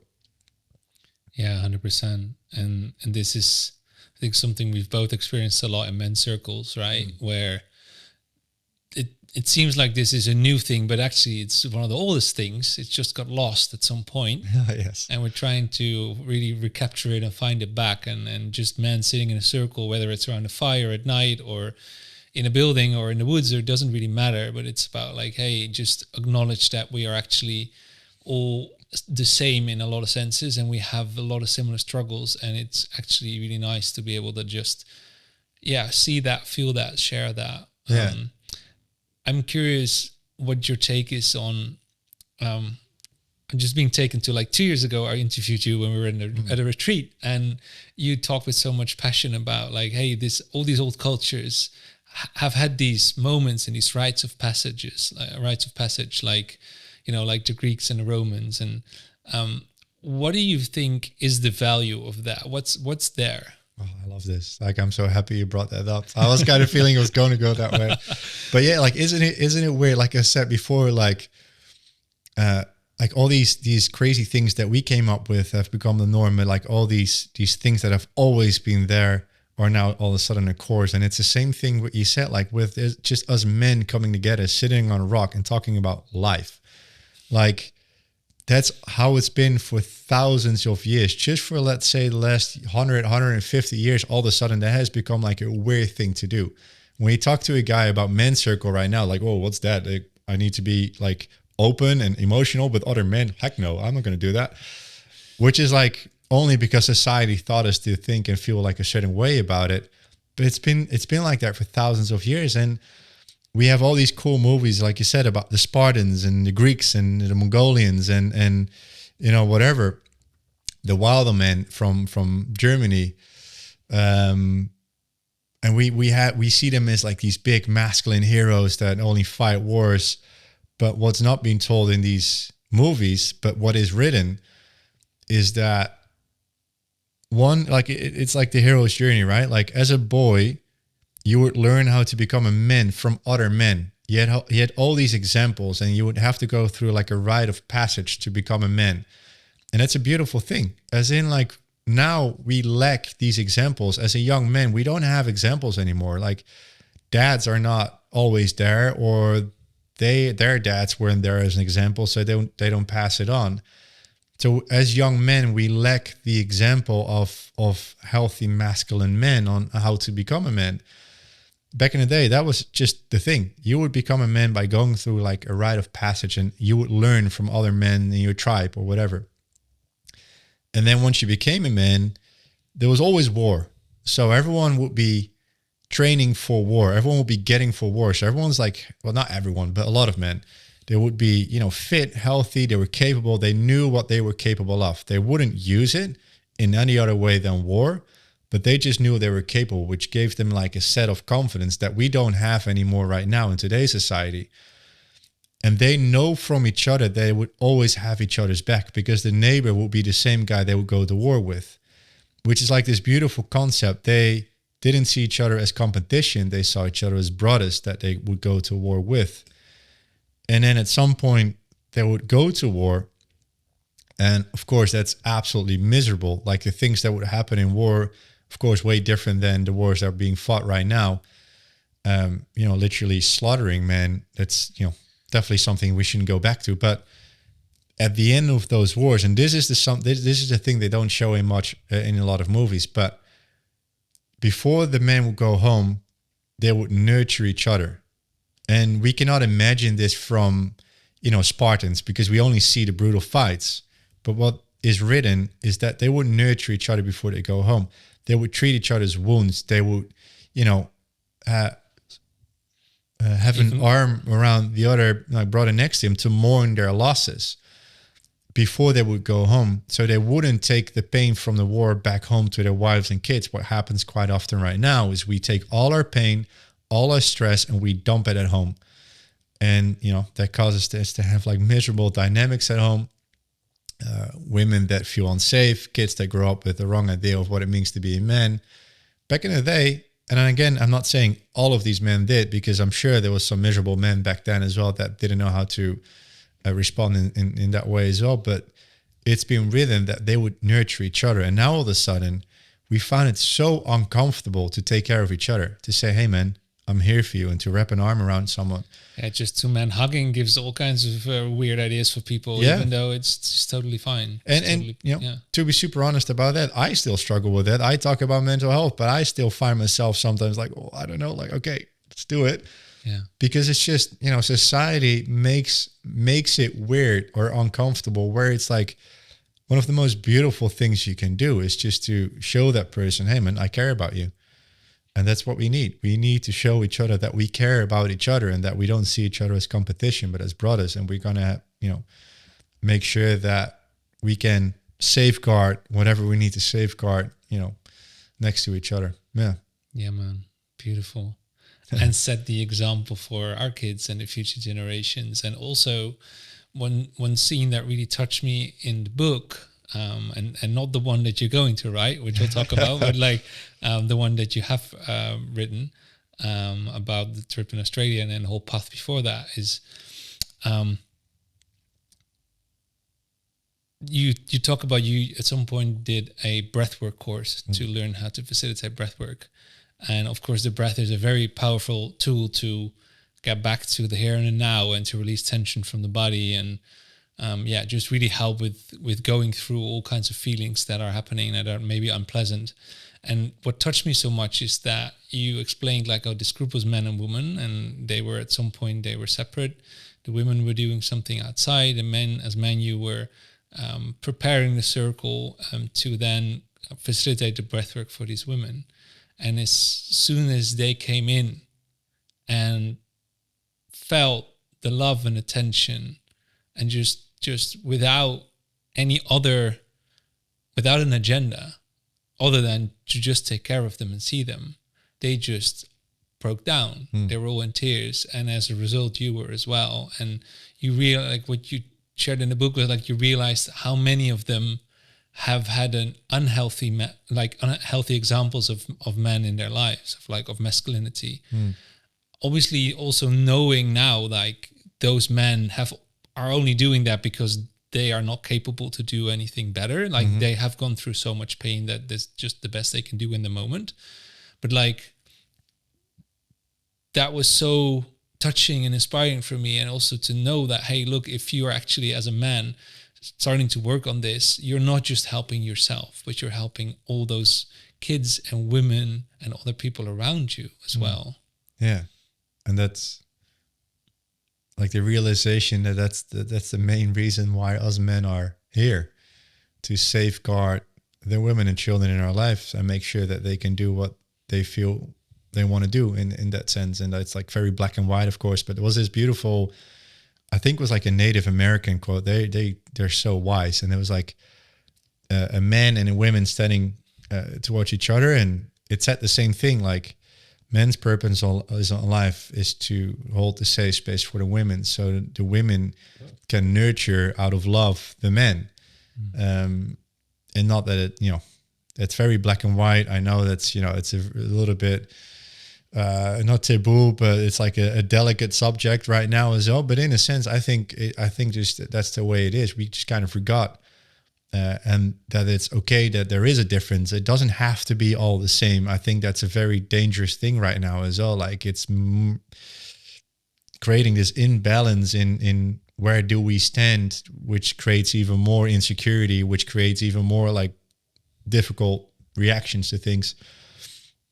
Yeah, 100%. And this is, I think, something we've both experienced a lot in men's circles, right? Where it seems like this is a new thing, but actually it's one of the oldest things. It's just got lost at some point. Yes. And we're trying to really recapture it and find it back. And just men sitting in a circle, whether it's around a fire at night or in a building or in the woods, it doesn't really matter. But it's about like, hey, just acknowledge that we are actually all the same in a lot of senses, and we have a lot of similar struggles. And it's actually really nice to be able to just, see that, feel that, share that. Yeah. I'm curious what your take is on, I'm just being taken to, like 2 years ago, I interviewed you when we were at a retreat, and you talked with so much passion about like, hey, all these old cultures have had these moments and these rites of passage, like like the Greeks and the Romans. And what do you think is the value of that? What's there? Oh, I love this. Like, I'm so happy you brought that up. I was kind of feeling it was going to go that way. But yeah, like, isn't it weird? Like I said before, like all these crazy things that we came up with have become the norm. And like all these things that have always been there are now all of a sudden a course. And it's the same thing what you said, like with just us men coming together, sitting on a rock and talking about life. Like, that's how it's been for thousands of years. Just for, let's say, the last 100, 150 years, all of a sudden that has become like a weird thing to do. When you talk to a guy about men's circle right now, like, oh, what's that? Like, I need to be like open and emotional with other men. Heck no, I'm not going to do that. Which is like only because society taught us to think and feel like a certain way about it. But it's been like that for thousands of years. And we have all these cool movies, like you said, about the Spartans and the Greeks and the Mongolians and whatever, the wilder men from Germany, and we see them as like these big masculine heroes that only fight wars. But what's not being told in these movies, but what is written, is that one, like it's like the hero's journey, right? Like as a boy, you would learn how to become a man from other men. You had all these examples, and you would have to go through like a rite of passage to become a man. And that's a beautiful thing. As in, like, now we lack these examples. As a young man, we don't have examples anymore. Like, dads are not always there, or their dads weren't there as an example, so they don't pass it on. So as young men, we lack the example of healthy masculine men on how to become a man. Back in the day, that was just the thing. You would become a man by going through like a rite of passage, and you would learn from other men in your tribe or whatever. And then once you became a man, there was always war. So everyone would be training for war. Everyone would be getting for war. So everyone's like, well, not everyone, but a lot of men, they would be, fit, healthy. They were capable. They knew what they were capable of. They wouldn't use it in any other way than war. But they just knew they were capable, which gave them like a set of confidence that we don't have anymore right now in today's society. And they know from each other they would always have each other's back, because the neighbor would be the same guy they would go to war with, which is like this beautiful concept. They didn't see each other as competition. They saw each other as brothers that they would go to war with. And then at some point they would go to war. And of course, that's absolutely miserable. Like the things that would happen in war, of course, way different than the wars that are being fought right now. Literally slaughtering men. That's, definitely something we shouldn't go back to. But at the end of those wars, and this is the thing they don't show in much in a lot of movies, but before the men would go home, they would nurture each other. And we cannot imagine this from, Spartans, because we only see the brutal fights. But what is written is that they would nurture each other before they go home. They would treat each other's wounds. They would, have an arm around the other brother next to him to mourn their losses before they would go home. So they wouldn't take the pain from the war back home to their wives and kids. What happens quite often right now is we take all our pain, all our stress, and we dump it at home. And, that causes us to have like miserable dynamics at home. Women that feel unsafe, kids that grow up with the wrong idea of what it means to be a man. Back in the day, and again, I'm not saying all of these men did, because I'm sure there was some miserable men back then as well that didn't know how to respond in that way as well. But it's been written that they would nurture each other. And now all of a sudden, we find it so uncomfortable to take care of each other, to say, hey, man, I'm here for you, and to wrap an arm around someone. Yeah, just two men hugging gives all kinds of weird ideas for people, even though it's just totally fine. To be super honest about that, I still struggle with that. I talk about mental health, but I still find myself sometimes like, oh, I don't know, like, okay, let's do it. Yeah. Because it's just, society makes it weird or uncomfortable, where it's like one of the most beautiful things you can do is just to show that person, hey, man, I care about you. And that's what we need. We need to show each other that we care about each other, and that we don't see each other as competition, but as brothers. And we're going to, make sure that we can safeguard whatever we need to safeguard, next to each other. Yeah. Yeah, man. Beautiful. And set the example for our kids and the future generations. And also one scene that really touched me in the book, and not the one that you're going to write, which we'll talk about, but like the one that you have written about the trip in Australia and then the whole path before that is you talk about you at some point did a breathwork course to learn how to facilitate breathwork. And of course, the breath is a very powerful tool to get back to the here and the now and to release tension from the body and just really help with going through all kinds of feelings that are happening that are maybe unpleasant. And what touched me so much is that you explained like, oh, this group was men and women, and they were at some point they were separate. The women were doing something outside, and as men, you were preparing the circle to then facilitate the breathwork for these women. And as soon as they came in and felt the love and attention, and just without an agenda, other than to just take care of them and see them, they just broke down. They were all in tears, and as a result, you were as well. And you realize, like what you shared in the book was like you realized how many of them have had an unhealthy examples of men in their lives, of masculinity. Obviously, also knowing now, like those men are only doing that because they are not capable to do anything better. Like they have gone through so much pain that that's just the best they can do in the moment. But like that was so touching and inspiring for me, and also to know that, hey, look, if you're actually as a man starting to work on this, you're not just helping yourself, but you're helping all those kids and women and other people around you as well. Yeah. And that's like the realization that that's the main reason why us men are here, to safeguard the women and children in our lives and make sure that they can do what they feel they want to do in that sense. And it's like very black and white, of course, but it was this beautiful, I think it was like a Native American quote. They're so wise. And it was like a man and a woman standing towards each other. And it said the same thing, like men's purpose in life is to hold the safe space for the women, so the women can nurture out of love the men. And not that it's very black and white. I know that's, it's a little bit not taboo, but it's like a delicate subject right now as well. But in a sense, I think just that's the way it is. We just kind of forgot, and that it's okay that there is a difference. It doesn't have to be all the same. I think that's a very dangerous thing right now as well. Like it's creating this imbalance in where do we stand, which creates even more insecurity, which creates even more like difficult reactions to things.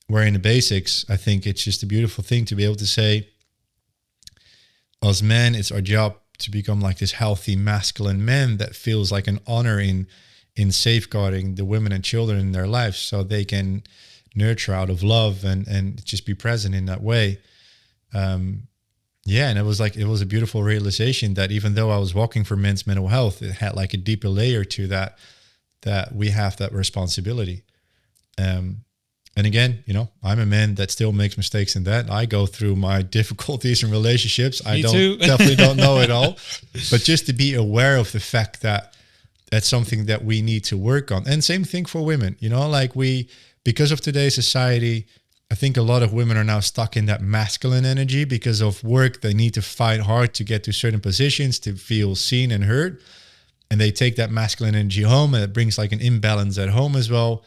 Where in the basics, I think it's just a beautiful thing to be able to say, as men, it's our job to become like this healthy masculine man that feels like an honor in safeguarding the women and children in their lives, so they can nurture out of love and just be present in that way. And it was a beautiful realization that even though I was walking for men's mental health, it had like a deeper layer to that we have that responsibility. And again, I'm a man that still makes mistakes in that. I go through my difficulties in relationships. I definitely don't know it all, but just to be aware of the fact that that's something that we need to work on. And same thing for women, because of today's society, I think a lot of women are now stuck in that masculine energy because of work. They need to fight hard to get to certain positions, to feel seen and heard. And they take that masculine energy home, and it brings like an imbalance at home as well.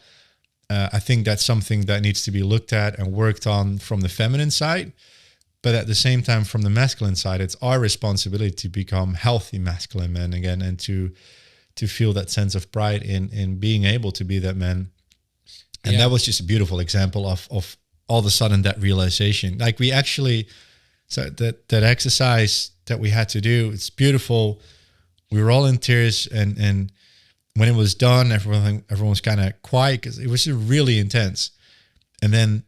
I think that's something that needs to be looked at and worked on from the feminine side. But at the same time, from the masculine side, it's our responsibility to become healthy masculine men again, and to feel that sense of pride in being able to be that man. And that was just a beautiful example of all of a sudden that realization. Like we actually, so that exercise that we had to do, it's beautiful. We were all in tears, and when it was done, everyone was kind of quiet because it was just really intense. And then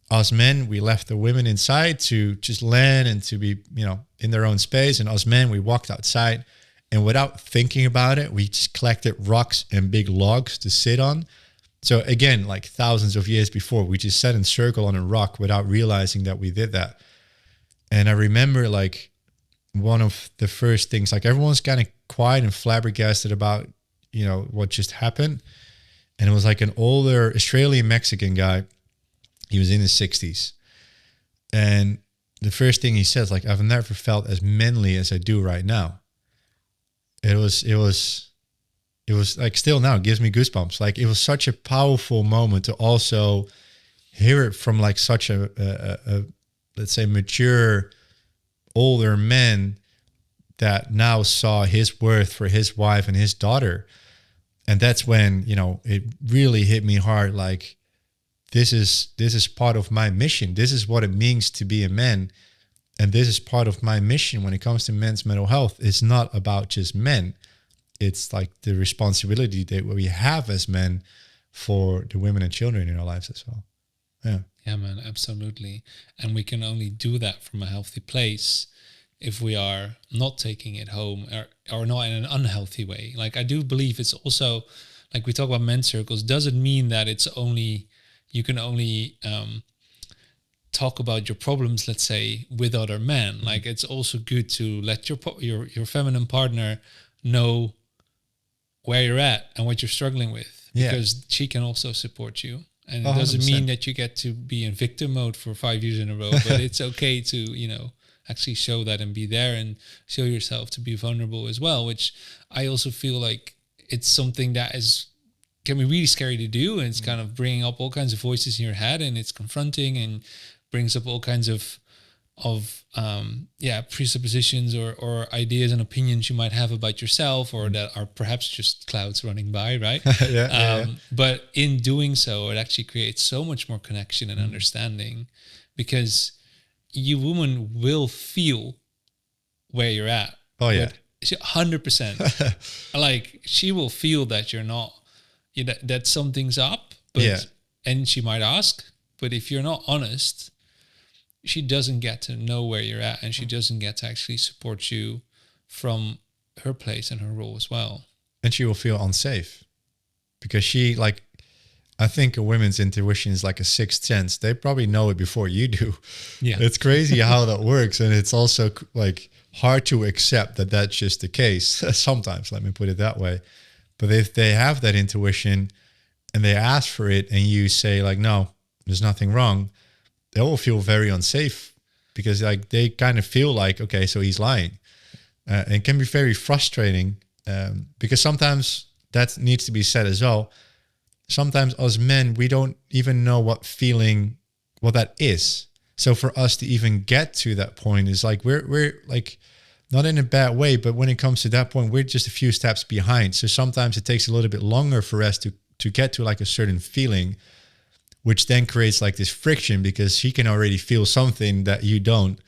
us men, we left the women inside to just land and to be, in their own space. And us men, we walked outside, and without thinking about it, we just collected rocks and big logs to sit on. So again, like thousands of years before, we just sat in circle on a rock without realizing that we did that. And I remember like one of the first things, like everyone's kind of quiet and flabbergasted about, what just happened. And it was like an older Australian Mexican guy. He was in his 60s. And the first thing he says, like, I've never felt as manly as I do right now. It was like, still now it gives me goosebumps. Like, it was such a powerful moment to also hear it from like such a let's say mature older man that now saw his worth for his wife and his daughter. And that's when, it really hit me hard. Like, this is part of my mission. This is what it means to be a man. And this is part of my mission when it comes to men's mental health. It's not about just men. It's like the responsibility that we have as men for the women and children in our lives as well. Yeah. Yeah, man, absolutely. And we can only do that from a healthy place if we are not taking it home or not in an unhealthy way. Like, I do believe it's also, like we talk about men's circles, doesn't mean that you can only talk about your problems, let's say, with other men. Mm-hmm. Like, it's also good to let your feminine partner know where you're at and what you're struggling with, because she can also support you. And it doesn't 100%. Mean that you get to be in victim mode for 5 years in a row, but it's okay to, actually show that and be there and show yourself to be vulnerable as well, which I also feel like it's something that can be really scary to do. And it's kind of bringing up all kinds of voices in your head, and it's confronting and brings up all kinds of presuppositions or ideas and opinions you might have about yourself, or that are perhaps just clouds running by, right? But in doing so, it actually creates so much more connection and understanding, because you woman will feel where you're at. Oh yeah, 100%. Like, she will feel that you're not, that something's up, but and she might ask, but if you're not honest, she doesn't get to know where you're at, and she doesn't get to actually support you from her place and her role as well. And she will feel unsafe, because I think a woman's intuition is like a sixth sense. They probably know it before you do. Yeah. It's crazy how that works. And it's also like hard to accept that that's just the case sometimes, let me put it that way. But if they have that intuition and they ask for it, and you say like, no, there's nothing wrong, they will feel very unsafe, because like they kind of feel like, okay, so he's lying. And it can be very frustrating, because sometimes that needs to be said as well. Sometimes as men, we don't even know what that is. So for us to even get to that point is like, we're like, not in a bad way, but when it comes to that point, we're just a few steps behind. So sometimes it takes a little bit longer for us to get to like a certain feeling, which then creates like this friction, because she can already feel something that you don't.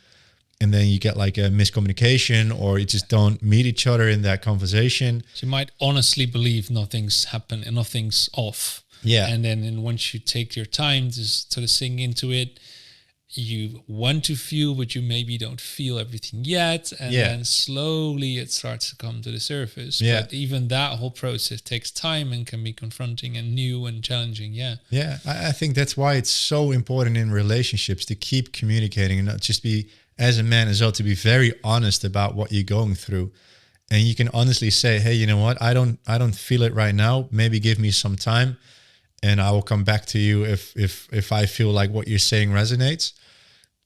And then you get like a miscommunication, or you just don't meet each other in that conversation. She might honestly believe nothing's happened and nothing's off. Yeah. And then once you take your time to sort of sink into it, you want to feel, but you maybe don't feel everything yet. And then slowly it starts to come to the surface. Yeah. But even that whole process takes time and can be confronting and new and challenging. Yeah. Yeah. I think that's why it's so important in relationships to keep communicating, and not just be, as a man as well, to be very honest about what you're going through. And you can honestly say, hey, you know what? I don't feel it right now. Maybe give me some time, and I will come back to you if I feel like what you're saying resonates.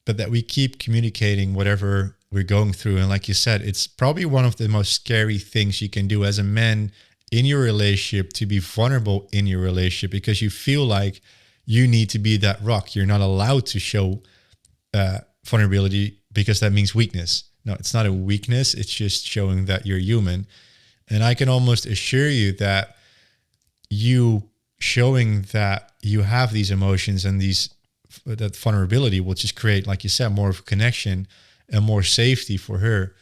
But that we keep communicating whatever we're going through. And like you said, it's probably one of the most scary things you can do as a man in your relationship, to be vulnerable in your relationship, because you feel like you need to be that rock. You're not allowed to show vulnerability, because that means weakness. No, it's not a weakness. It's just showing that you're human. And I can almost assure you that you showing that you have these emotions and that vulnerability will just create, like you said, more of a connection and more safety for her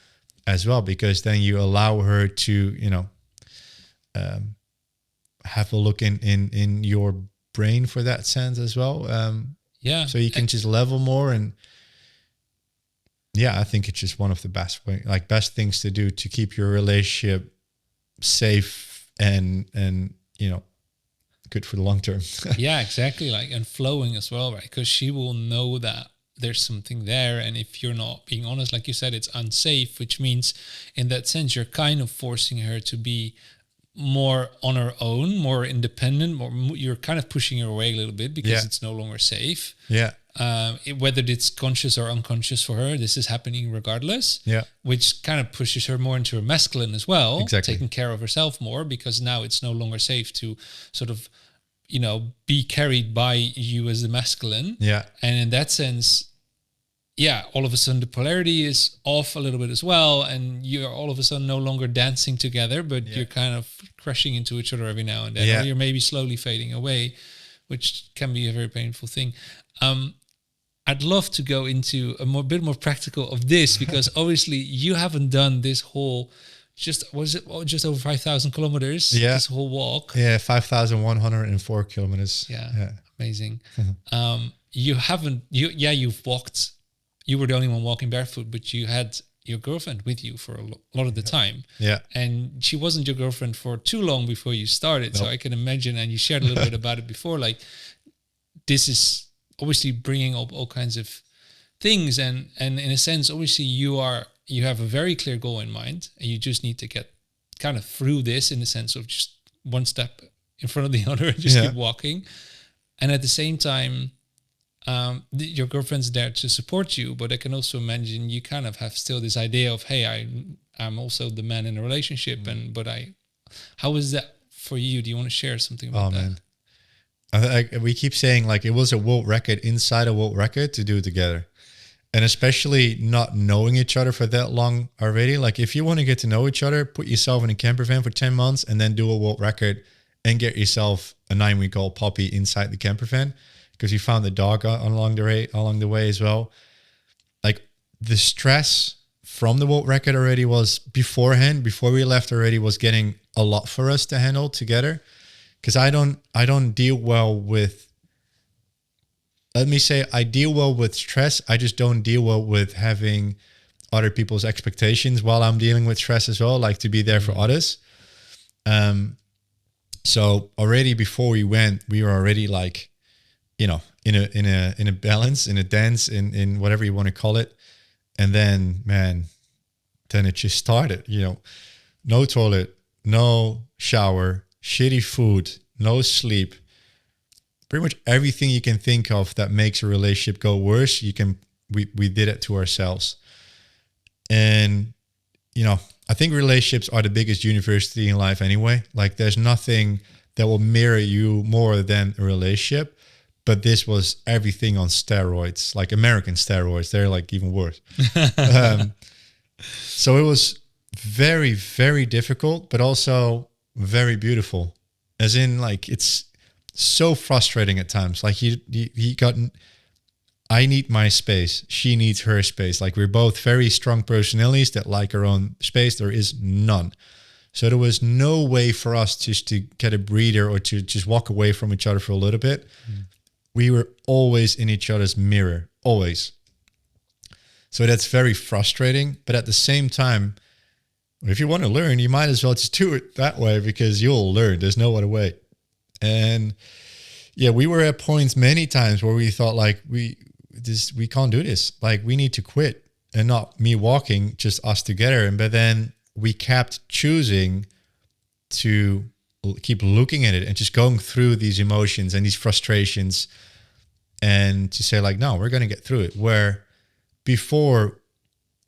as well, because then you allow her to, have a look in your brain for that sense as well. So you can just level more. And I think it's just one of the best things to do to keep your relationship safe and good for the long term. Yeah, exactly. Like, and flowing as well, right? Because she will know that there's something there. And if you're not being honest, like you said, it's unsafe, which means in that sense, you're kind of forcing her to be more on her own, more independent, you're kind of pushing her away a little bit because it's no longer safe. Yeah. Whether it's conscious or unconscious for her, this is happening regardless. Yeah. Which kind of pushes her more into her masculine as well. Exactly. Taking care of herself more, because now it's no longer safe to sort of, be carried by you as the masculine. Yeah. And in that sense, all of a sudden the polarity is off a little bit as well. And you're all of a sudden no longer dancing together, but you're kind of crashing into each other every now and then. Or you're maybe slowly fading away, which can be a very painful thing. I'd love to go into a bit more practical of this, because obviously you haven't done this whole, just over 5,000 kilometers, this whole walk. Yeah, 5,104 kilometers. Yeah. Amazing. You've walked, you were the only one walking barefoot, but you had your girlfriend with you for a lot of the time. Yeah. And she wasn't your girlfriend for too long before you started. Nope. So I can imagine, and you shared a little bit about it before, like, this is obviously bringing up all kinds of things. And in a sense, obviously you have a very clear goal in mind, and you just need to get kind of through this in the sense of just one step in front of the other and just keep walking. And at the same time, your girlfriend's there to support you, but I can also imagine you kind of have still this idea of, hey, I'm also the man in a relationship. How is that for you? Do you want to share something about that? Man. We keep saying, like, it was a world record inside a world record to do it together. And especially not knowing each other for that long already. Like, if you want to get to know each other, put yourself in a camper van for 10 months and then do a world record and get yourself a 9-week-old puppy inside the camper van, because you found the dog along the way as well. Like, the stress from the world record already was beforehand, before we left already, was getting a lot for us to handle together. Because I don't deal well with, let me say, I deal well with stress. I just don't deal well with having other people's expectations while I'm dealing with stress as well, like to be there for others. So already before we went, we were already like, in a balance, in a dance, in whatever you want to call it. And then, man, then it just started, no toilet, no shower, shitty food, no sleep, pretty much everything you can think of that makes a relationship go worse. We did it to ourselves. And, I think relationships are the biggest university in life anyway. Like, there's nothing that will mirror you more than a relationship. But this was everything on steroids, like American steroids. They're like even worse. So it was very, very difficult, but also very beautiful. As in, like, it's so frustrating at times. Like, I need my space. She needs her space. Like, we're both very strong personalities that like our own space. There is none. So there was no way for us just to get a breather or to just walk away from each other for a little bit. We were always in each other's mirror, always. So that's very frustrating. But at the same time, if you want to learn, you might as well just do it that way, because you'll learn. There's no other way. And we were at points many times where we thought, like, we can't do this. Like, we need to quit. And not me walking, just us together. But then we kept choosing to keep looking at it and just going through these emotions and these frustrations, and to say, like, no, we're going to get through it. Where before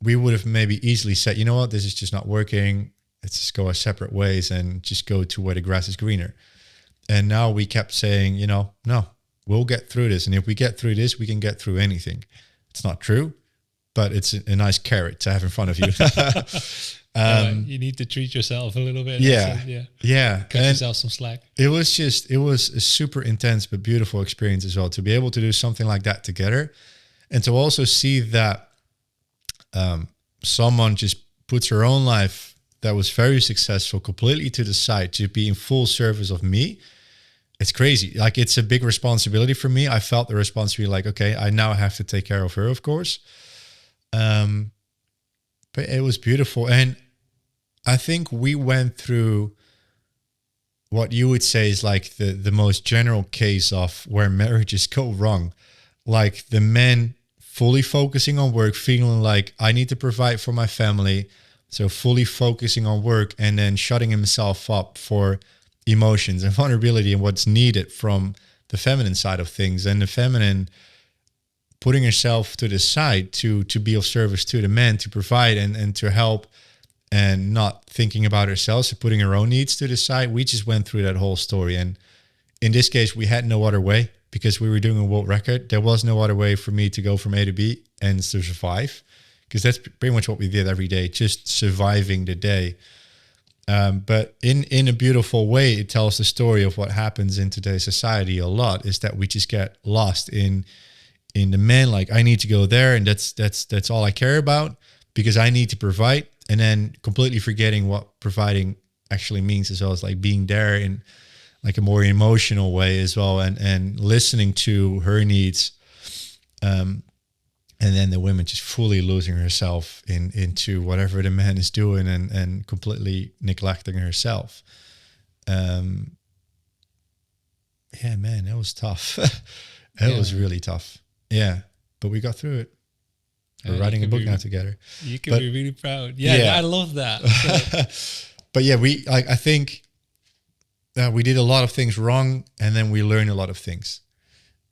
we would have maybe easily said, you know what, this is just not working. Let's just go our separate ways and just go to where the grass is greener. And now we kept saying, no, we'll get through this. And if we get through this, we can get through anything. It's not true, but it's a nice carrot to have in front of you. You need to treat yourself a little bit. Yeah. Cut yourself some slack. It was a super intense but beautiful experience as well, to be able to do something like that together, and to also see that someone just puts her own life that was very successful completely to the side to be in full service of me. It's crazy. Like, it's a big responsibility for me. I felt the responsibility, like, okay, I now have to take care of her, of course. But it was beautiful. And I think we went through what you would say is like the most general case of where marriages go wrong. Like, the men fully focusing on work, feeling like I need to provide for my family. So fully focusing on work and then shutting himself up for emotions and vulnerability and what's needed from the feminine side of things. And the feminine putting herself to the side to be of service to the men, to provide and to help, and not thinking about herself, so putting her own needs to the side. We just went through that whole story. And in this case, we had no other way because we were doing a world record. There was no other way for me to go from A to B and to survive, because that's pretty much what we did every day, just surviving the day. But in a beautiful way, it tells the story of what happens in today's society a lot, is that we just get lost in the men, like I need to go there and that's all I care about because I need to provide, and then completely forgetting what providing actually means as well, as like being there in like a more emotional way as well, and listening to her needs. And then the woman just fully losing herself into whatever the man is doing and completely neglecting herself. Yeah, man, it was tough. It was really tough. Yeah, but we got through it. We're writing a book now together. You can be really proud. Yeah, I love that. So. But yeah, I think we did a lot of things wrong, and then we learned a lot of things,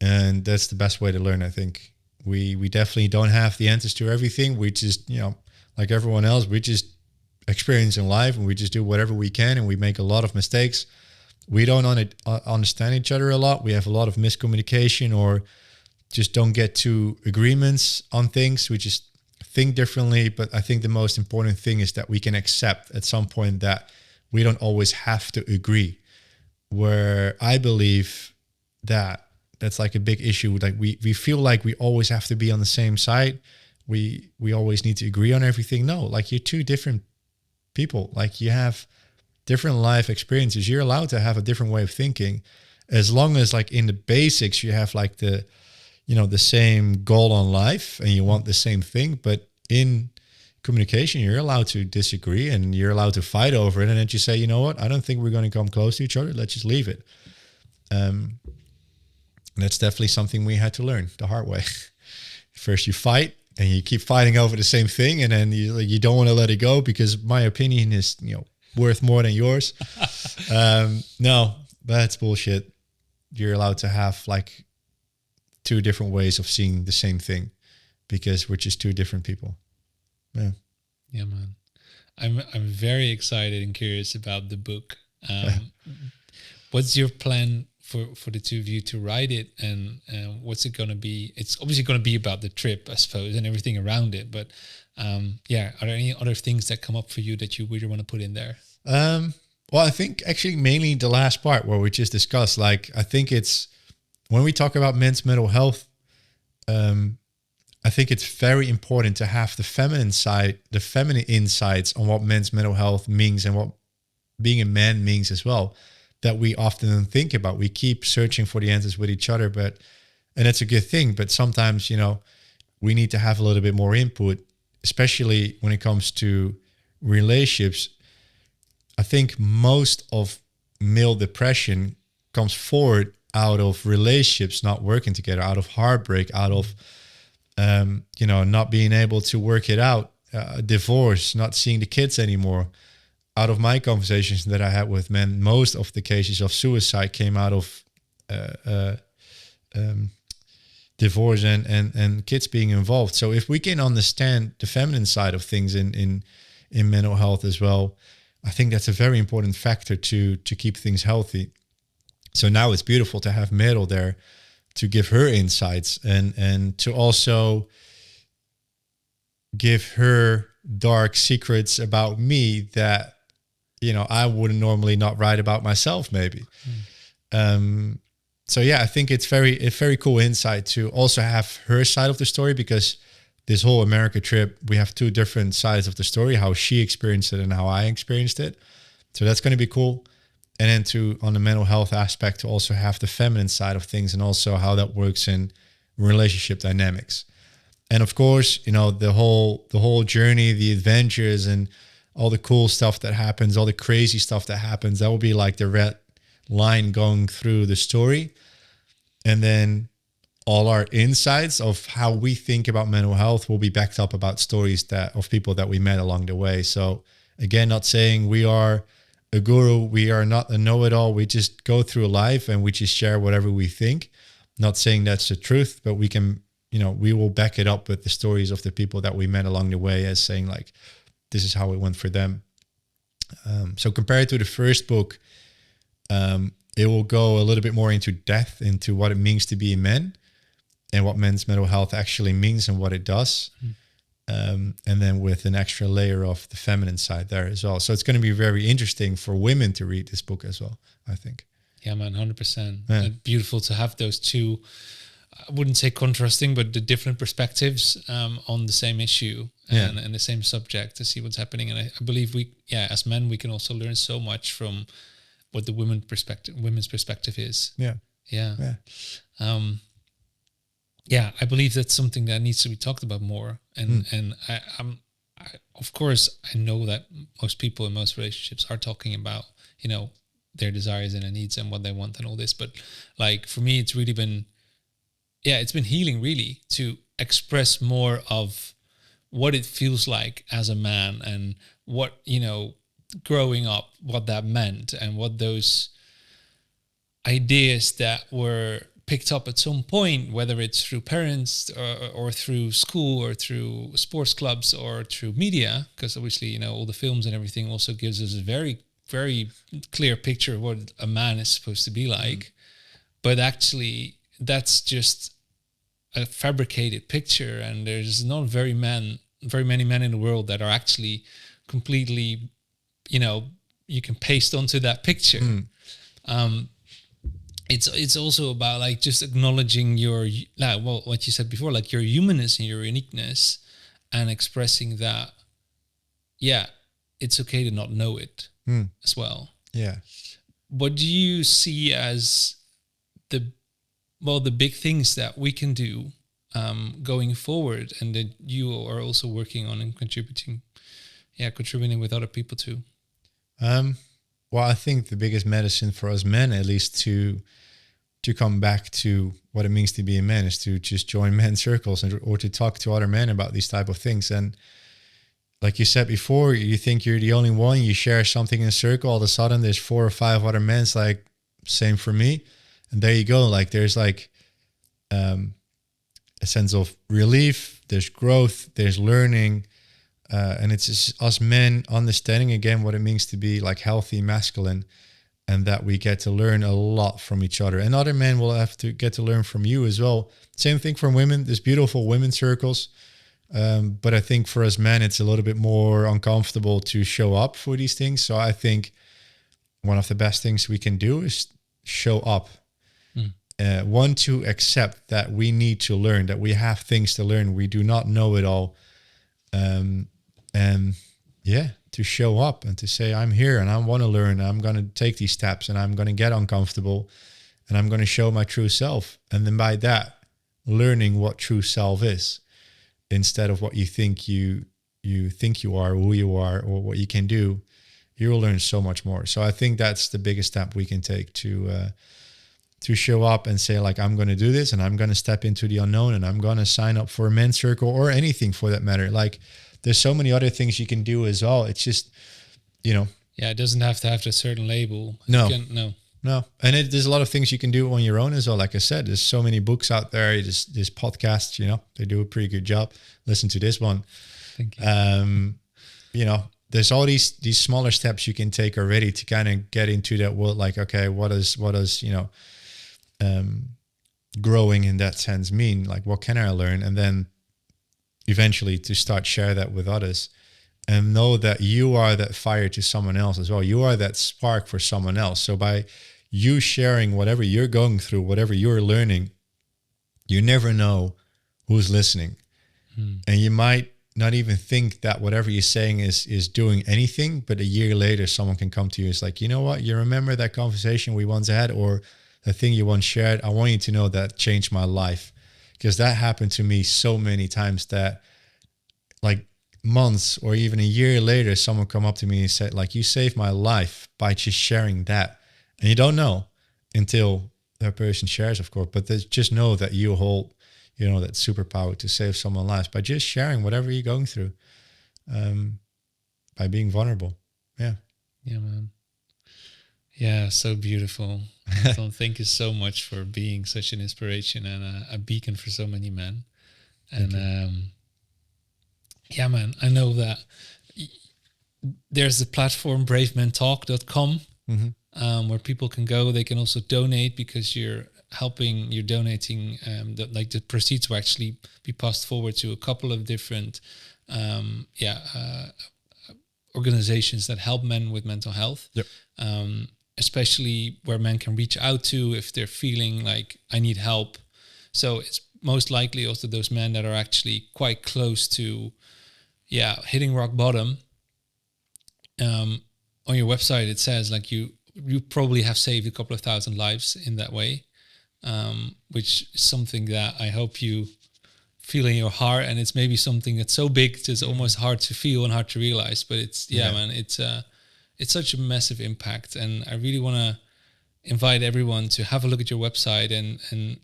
and that's the best way to learn. I think we definitely don't have the answers to everything. We just, like everyone else, we just experience in life, and we just do whatever we can, and we make a lot of mistakes. We don't understand each other a lot. We have a lot of miscommunication, or just don't get to agreements on things. We just think differently. But I think the most important thing is that we can accept at some point that we don't always have to agree. Where I believe that that's like a big issue. Like we feel like we always have to be on the same side. We always need to agree on everything. No, like you're two different people. Like you have different life experiences. You're allowed to have a different way of thinking, as long as like in the basics you have like the same goal on life and you want the same thing. But in communication, you're allowed to disagree and you're allowed to fight over it. And then you say, you know what, I don't think we're going to come close to each other. Let's just leave it. That's definitely something we had to learn the hard way. First you fight and you keep fighting over the same thing. And then you don't want to let it go because my opinion is, worth more than yours. No, that's bullshit. You're allowed to have like two different ways of seeing the same thing because we're just two different people. Yeah, man. I'm very excited and curious about the book. What's your plan for the two of you to write it, and what's it going to be? It's obviously going to be about the trip, I suppose, and everything around it. But are there any other things that come up for you that you really want to put in there? Well, I think actually mainly the last part where we just discussed. Like, I think it's when we talk about men's mental health. I think it's very important to have the feminine side, the feminine insights on what men's mental health means and what being a man means as well, that we often don't think about. We keep searching for the answers with each other, and it's a good thing. But sometimes, we need to have a little bit more input, especially when it comes to relationships. I think most of male depression comes forward out of relationships not working together, out of heartbreak, out of not being able to work it out, divorce, not seeing the kids anymore. Out of my conversations that I had with men, most of the cases of suicide came out of divorce and kids being involved. So if we can understand the feminine side of things in mental health as well, I think that's a very important factor to keep things healthy. So now it's beautiful to have Meryl there to give her insights and to also give her dark secrets about me that, I wouldn't normally not write about myself maybe. So yeah, I think it's a very cool insight to also have her side of the story, because this whole America trip, we have two different sides of the story, how she experienced it and how I experienced it. So that's going to be cool. And then on the mental health aspect, to also have the feminine side of things and also how that works in relationship dynamics. And of course, the whole journey, the adventures and all the cool stuff that happens, all the crazy stuff that happens, that will be like the red line going through the story. And then all our insights of how we think about mental health will be backed up about stories of people that we met along the way. So again, not saying we are a guru, we are not a know-it-all. We just go through life and we just share whatever we think. Not saying that's the truth, but we can, we will back it up with the stories of the people that we met along the way as saying like, this is how it went for them. So compared to the first book, it will go a little bit more into depth, into what it means to be a man and what men's mental health actually means and what it does. And then with an extra layer of the feminine side there as well. So it's going to be very interesting for women to read this book as well, I think. Yeah, man, 100%. Yeah. Beautiful to have those two, I wouldn't say contrasting, but the different perspectives on the same issue and the same subject to see what's happening. And I believe as men, we can also learn so much from what the women's perspective is. I believe that's something that needs to be talked about more. And I of course, I know that most people in most relationships are talking about, their desires and their needs and what they want and all this. But like for me, it's really been, it's been healing really to express more of what it feels like as a man and what, growing up, what that meant and what those ideas that were picked up at some point, whether it's through parents or through school or through sports clubs or through media, because obviously, all the films and everything also gives us a very, very clear picture of what a man is supposed to be like. But actually, that's just a fabricated picture, and there's not very many men in the world that are actually completely, you can paste onto that picture. It's also about like just acknowledging your, what you said before, like your humanness and your uniqueness, and expressing that, it's okay to not know it as well. Yeah. What do you see as the big things that we can do going forward, and that you are also working on and contributing with other people too? Well, I think the biggest medicine for us men, at least to come back to what it means to be a man, is to just join men's circles or to talk to other men about these type of things. And like you said before, you think you're the only one, you share something in a circle, all of a sudden there's 4 or 5 other men. It's like, same for me. And there you go. Like there's like a sense of relief, there's growth, there's learning. And it's just us men understanding again what it means to be like healthy, masculine, and that we get to learn a lot from each other. And other men will have to get to learn from you as well. Same thing for women. There's beautiful women's circles. But I think for us men, it's a little bit more uncomfortable to show up for these things. So I think one of the best things we can do is show up. One, to accept that we need to learn, that we have things to learn. We do not know it all. To show up and to say, I'm here and I want to learn. I'm going to take these steps and I'm going to get uncomfortable and I'm going to show my true self. And then by that, learning what true self is instead of what you think you think you are, who you are, or what you can do, you will learn so much more. So I think that's the biggest step we can take to show up and say, like, I'm going to do this and I'm going to step into the unknown and I'm going to sign up for a men's circle or anything for that matter. Like, there's so many other things you can do as well. It's just, Yeah, it doesn't have to have a certain label. No. And there's a lot of things you can do on your own as well. Like I said, there's so many books out there. There's podcasts, they do a pretty good job. Listen to this one. Thank you. There's all these smaller steps you can take already to kind of get into that world. Like, okay, what does growing in that sense mean? Like, what can I learn? And then eventually to start share that with others and know that you are that fire to someone else as well. You are that spark for someone else. So by you sharing whatever you're going through, whatever you're learning, you never know who's listening. And you might not even think that whatever you're saying is doing anything, but a year later, someone can come to you. It's like, you know what? You remember that conversation we once had or the thing you once shared? I want you to know that changed my life. Because that happened to me so many times that like months or even a year later, someone come up to me and said, like, you saved my life by just sharing that. And you don't know until that person shares, of course, but just know that you hold, that superpower to save someone's life by just sharing whatever you're going through, by being vulnerable. Yeah. Yeah, man. Yeah, so beautiful. Anton, thank you so much for being such an inspiration and a beacon for so many men. And yeah, man, I know that there's the platform bravementalk.com where people can go. They can also donate because you're donating. The proceeds will actually be passed forward to a couple of different organizations that help men with mental health. Yep. Especially where men can reach out to if they're feeling like I need help. So it's most likely also those men that are actually quite close to hitting rock bottom. On your website it says like you probably have saved a couple of thousand lives in that way, which is something that I hope you feel in your heart. And it's maybe something that's so big it's almost hard to feel and hard to realize, but it's man, it's such a massive impact. And I really want to invite everyone to have a look at your website and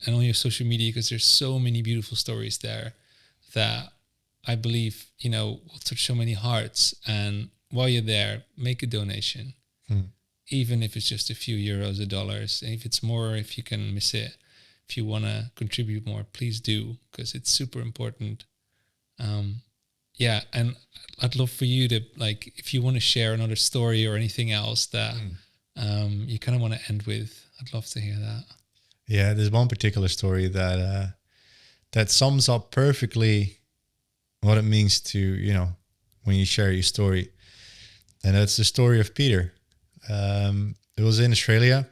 on your social media, because there's so many beautiful stories there that I believe, will touch so many hearts. And while you're there, make a donation, even if it's just a few euros or dollars. And if it's more, if you can miss it, if you want to contribute more, please do, because it's super important. And I'd love for you to, like, if you want to share another story or anything else that you kind of want to end with, I'd love to hear that. Yeah, there's one particular story that sums up perfectly what it means to, when you share your story. And that's the story of Peter. It was in Australia,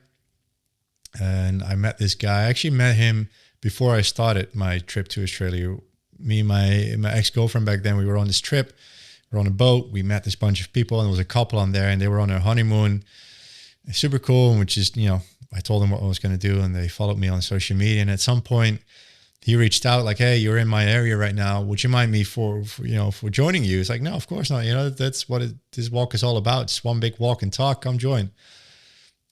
and I met this guy. I actually met him before I started my trip to Australia. Me and my ex-girlfriend back then, we were on this trip. We were on a boat. We met this bunch of people, and there was a couple on there, and they were on their honeymoon. Super cool, which is, I told them what I was going to do, and they followed me on social media. And at some point, he reached out like, "Hey, you're in my area right now. Would you mind me for joining you?" It's like, "No, of course not. That's what this walk is all about. It's one big walk and talk. Come join."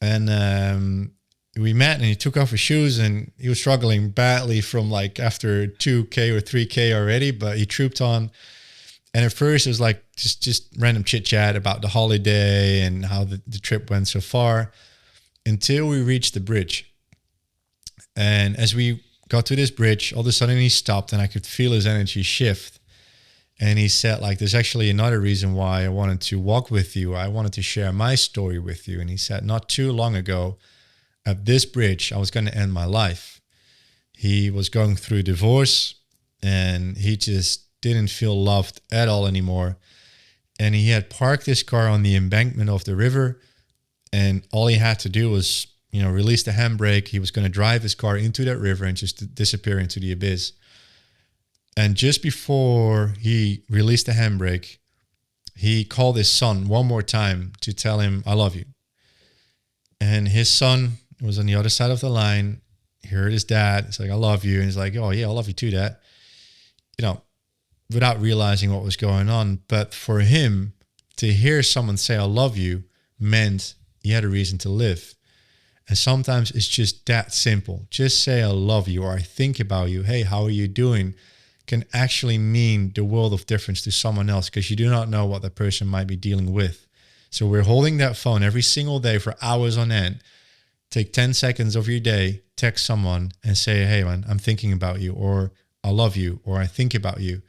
And we met, and he took off his shoes, and he was struggling badly from like after 2K or 3K already, but he trooped on. And at first it was like just random chit chat about the holiday and how the trip went so far, until we reached the bridge. And as we got to this bridge, all of a sudden he stopped, and I could feel his energy shift. And he said, like, "There's actually another reason why I wanted to walk with you. I wanted to share my story with you." And he said, not too long ago at this bridge, I was going to end my life. He was going through divorce, and he just didn't feel loved at all anymore. And he had parked his car on the embankment of the river, and all he had to do was, release the handbrake. He was going to drive his car into that river and just disappear into the abyss. And just before he released the handbrake, he called his son one more time to tell him, "I love you." And his son was on the other side of the line. He heard his dad. It's like, "I love you." And he's like, "Oh yeah, I love you too, Dad." Without realizing what was going on. But for him to hear someone say, "I love you," meant he had a reason to live. And sometimes it's just that simple. Just say, "I love you," or "I think about you." "Hey, how are you doing?" can actually mean the world of difference to someone else, because you do not know what that person might be dealing with. So we're holding that phone every single day for hours on end. Take 10 seconds of your day, text someone and say, "Hey man, I'm thinking about you," or "I love you," or "I think about you."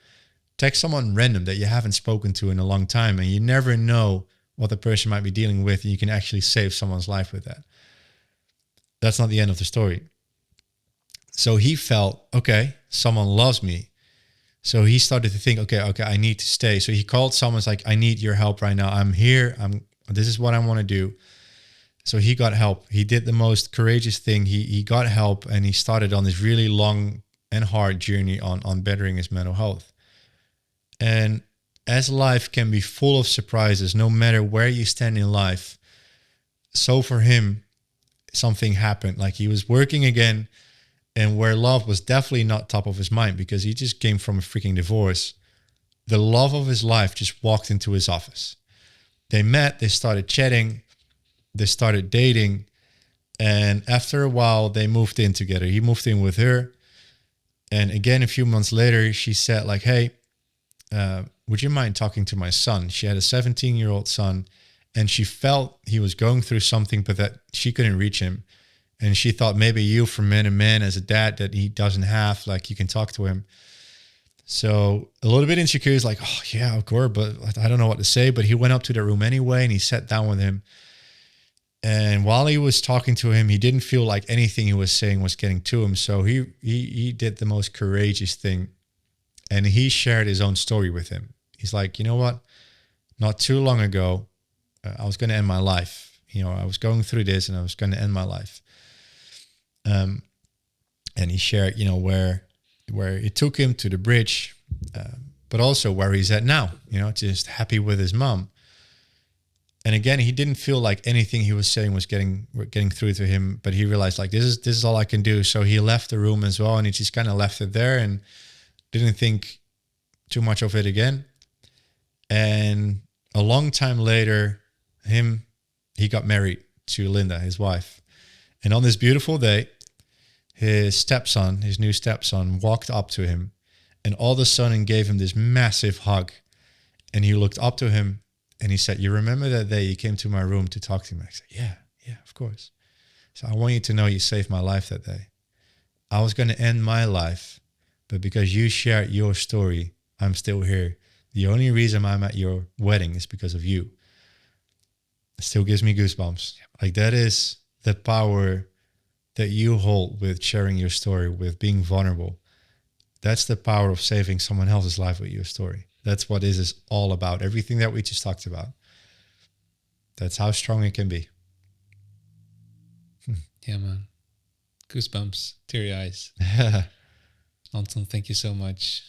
Text someone random that you haven't spoken to in a long time, and you never know what the person might be dealing with, and you can actually save someone's life with that. That's not the end of the story. So he felt, okay, someone loves me. So he started to think, okay, I need to stay. So he called someone's like, "I need your help right now. I'm here. This is what I want to do." So he got help. He did the most courageous thing. He got help, and he started on this really long and hard journey on bettering his mental health. And as life can be full of surprises, no matter where you stand in life. So for him, something happened. Like he was working again, and where love was definitely not top of his mind, because he just came from a freaking divorce, the love of his life just walked into his office. They met, they started chatting, they started dating, And after a while, they moved in together. He moved in with her. And again, a few months later, she said like, hey, would you mind talking to my son? She had a 17-year-old son, and she felt he was going through something, but that she couldn't reach him. And she thought maybe you, from man to man, as a dad that he doesn't have, like you can talk to him. So a little bit insecure, is like, oh yeah, of course, but I don't know what to say. But he went up to the room anyway, and he sat down with him. And while he was talking to him, he didn't feel like anything he was saying was getting to him. So he did the most courageous thing, and he shared his own story with him. He's like, you know what? Not too long ago, I was going to end my life. You know, I was going through this, and I was going to end my life. And he shared, you know, where it took him to the bridge, but also where he's at now. You know, just happy with his mom. And again, he didn't feel like anything he was saying was getting through to him, but he realized like, this is all I can do. So he left the room as well, and he just kind of left it there and didn't think too much of it again. And a long time later, he got married to Linda, his wife. And on this beautiful day, his new stepson, walked up to him, and all of a sudden gave him this massive hug. And he looked up to him, and he said, you remember that day you came to my room to talk to me? I said, yeah, of course. So I want you to know you saved my life that day. I was going to end my life, but because you shared your story, I'm still here. The only reason I'm at your wedding is because of you. It still gives me goosebumps. Like, that is the power that you hold with sharing your story, with being vulnerable. That's the power of saving someone else's life with your story. That's what this is all about. Everything that we just talked about. That's how strong it can be. Yeah, man. Goosebumps, teary eyes. Anton, thank you so much.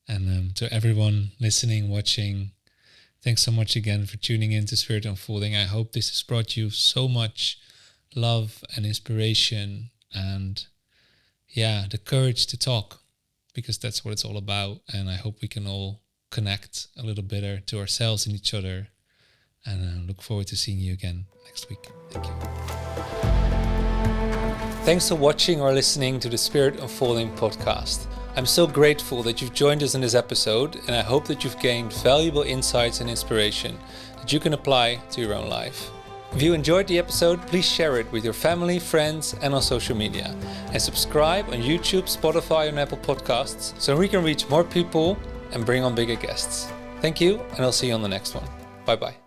And to everyone listening, watching, thanks so much again for tuning in to Spirit Unfolding. I hope this has brought you so much love and inspiration and, the courage to talk, because that's what it's all about. And I hope we can all connect a little better to ourselves and each other. And I look forward to seeing you again next week. Thank you. Thanks for watching or listening to the Spirit Unfolding podcast. I'm so grateful that you've joined us in this episode, and I hope that you've gained valuable insights and inspiration that you can apply to your own life. If you enjoyed the episode, please share it with your family, friends, and on social media. And subscribe on YouTube, Spotify, and Apple Podcasts so we can reach more people and bring on bigger guests. Thank you, and I'll see you on the next one. Bye-bye.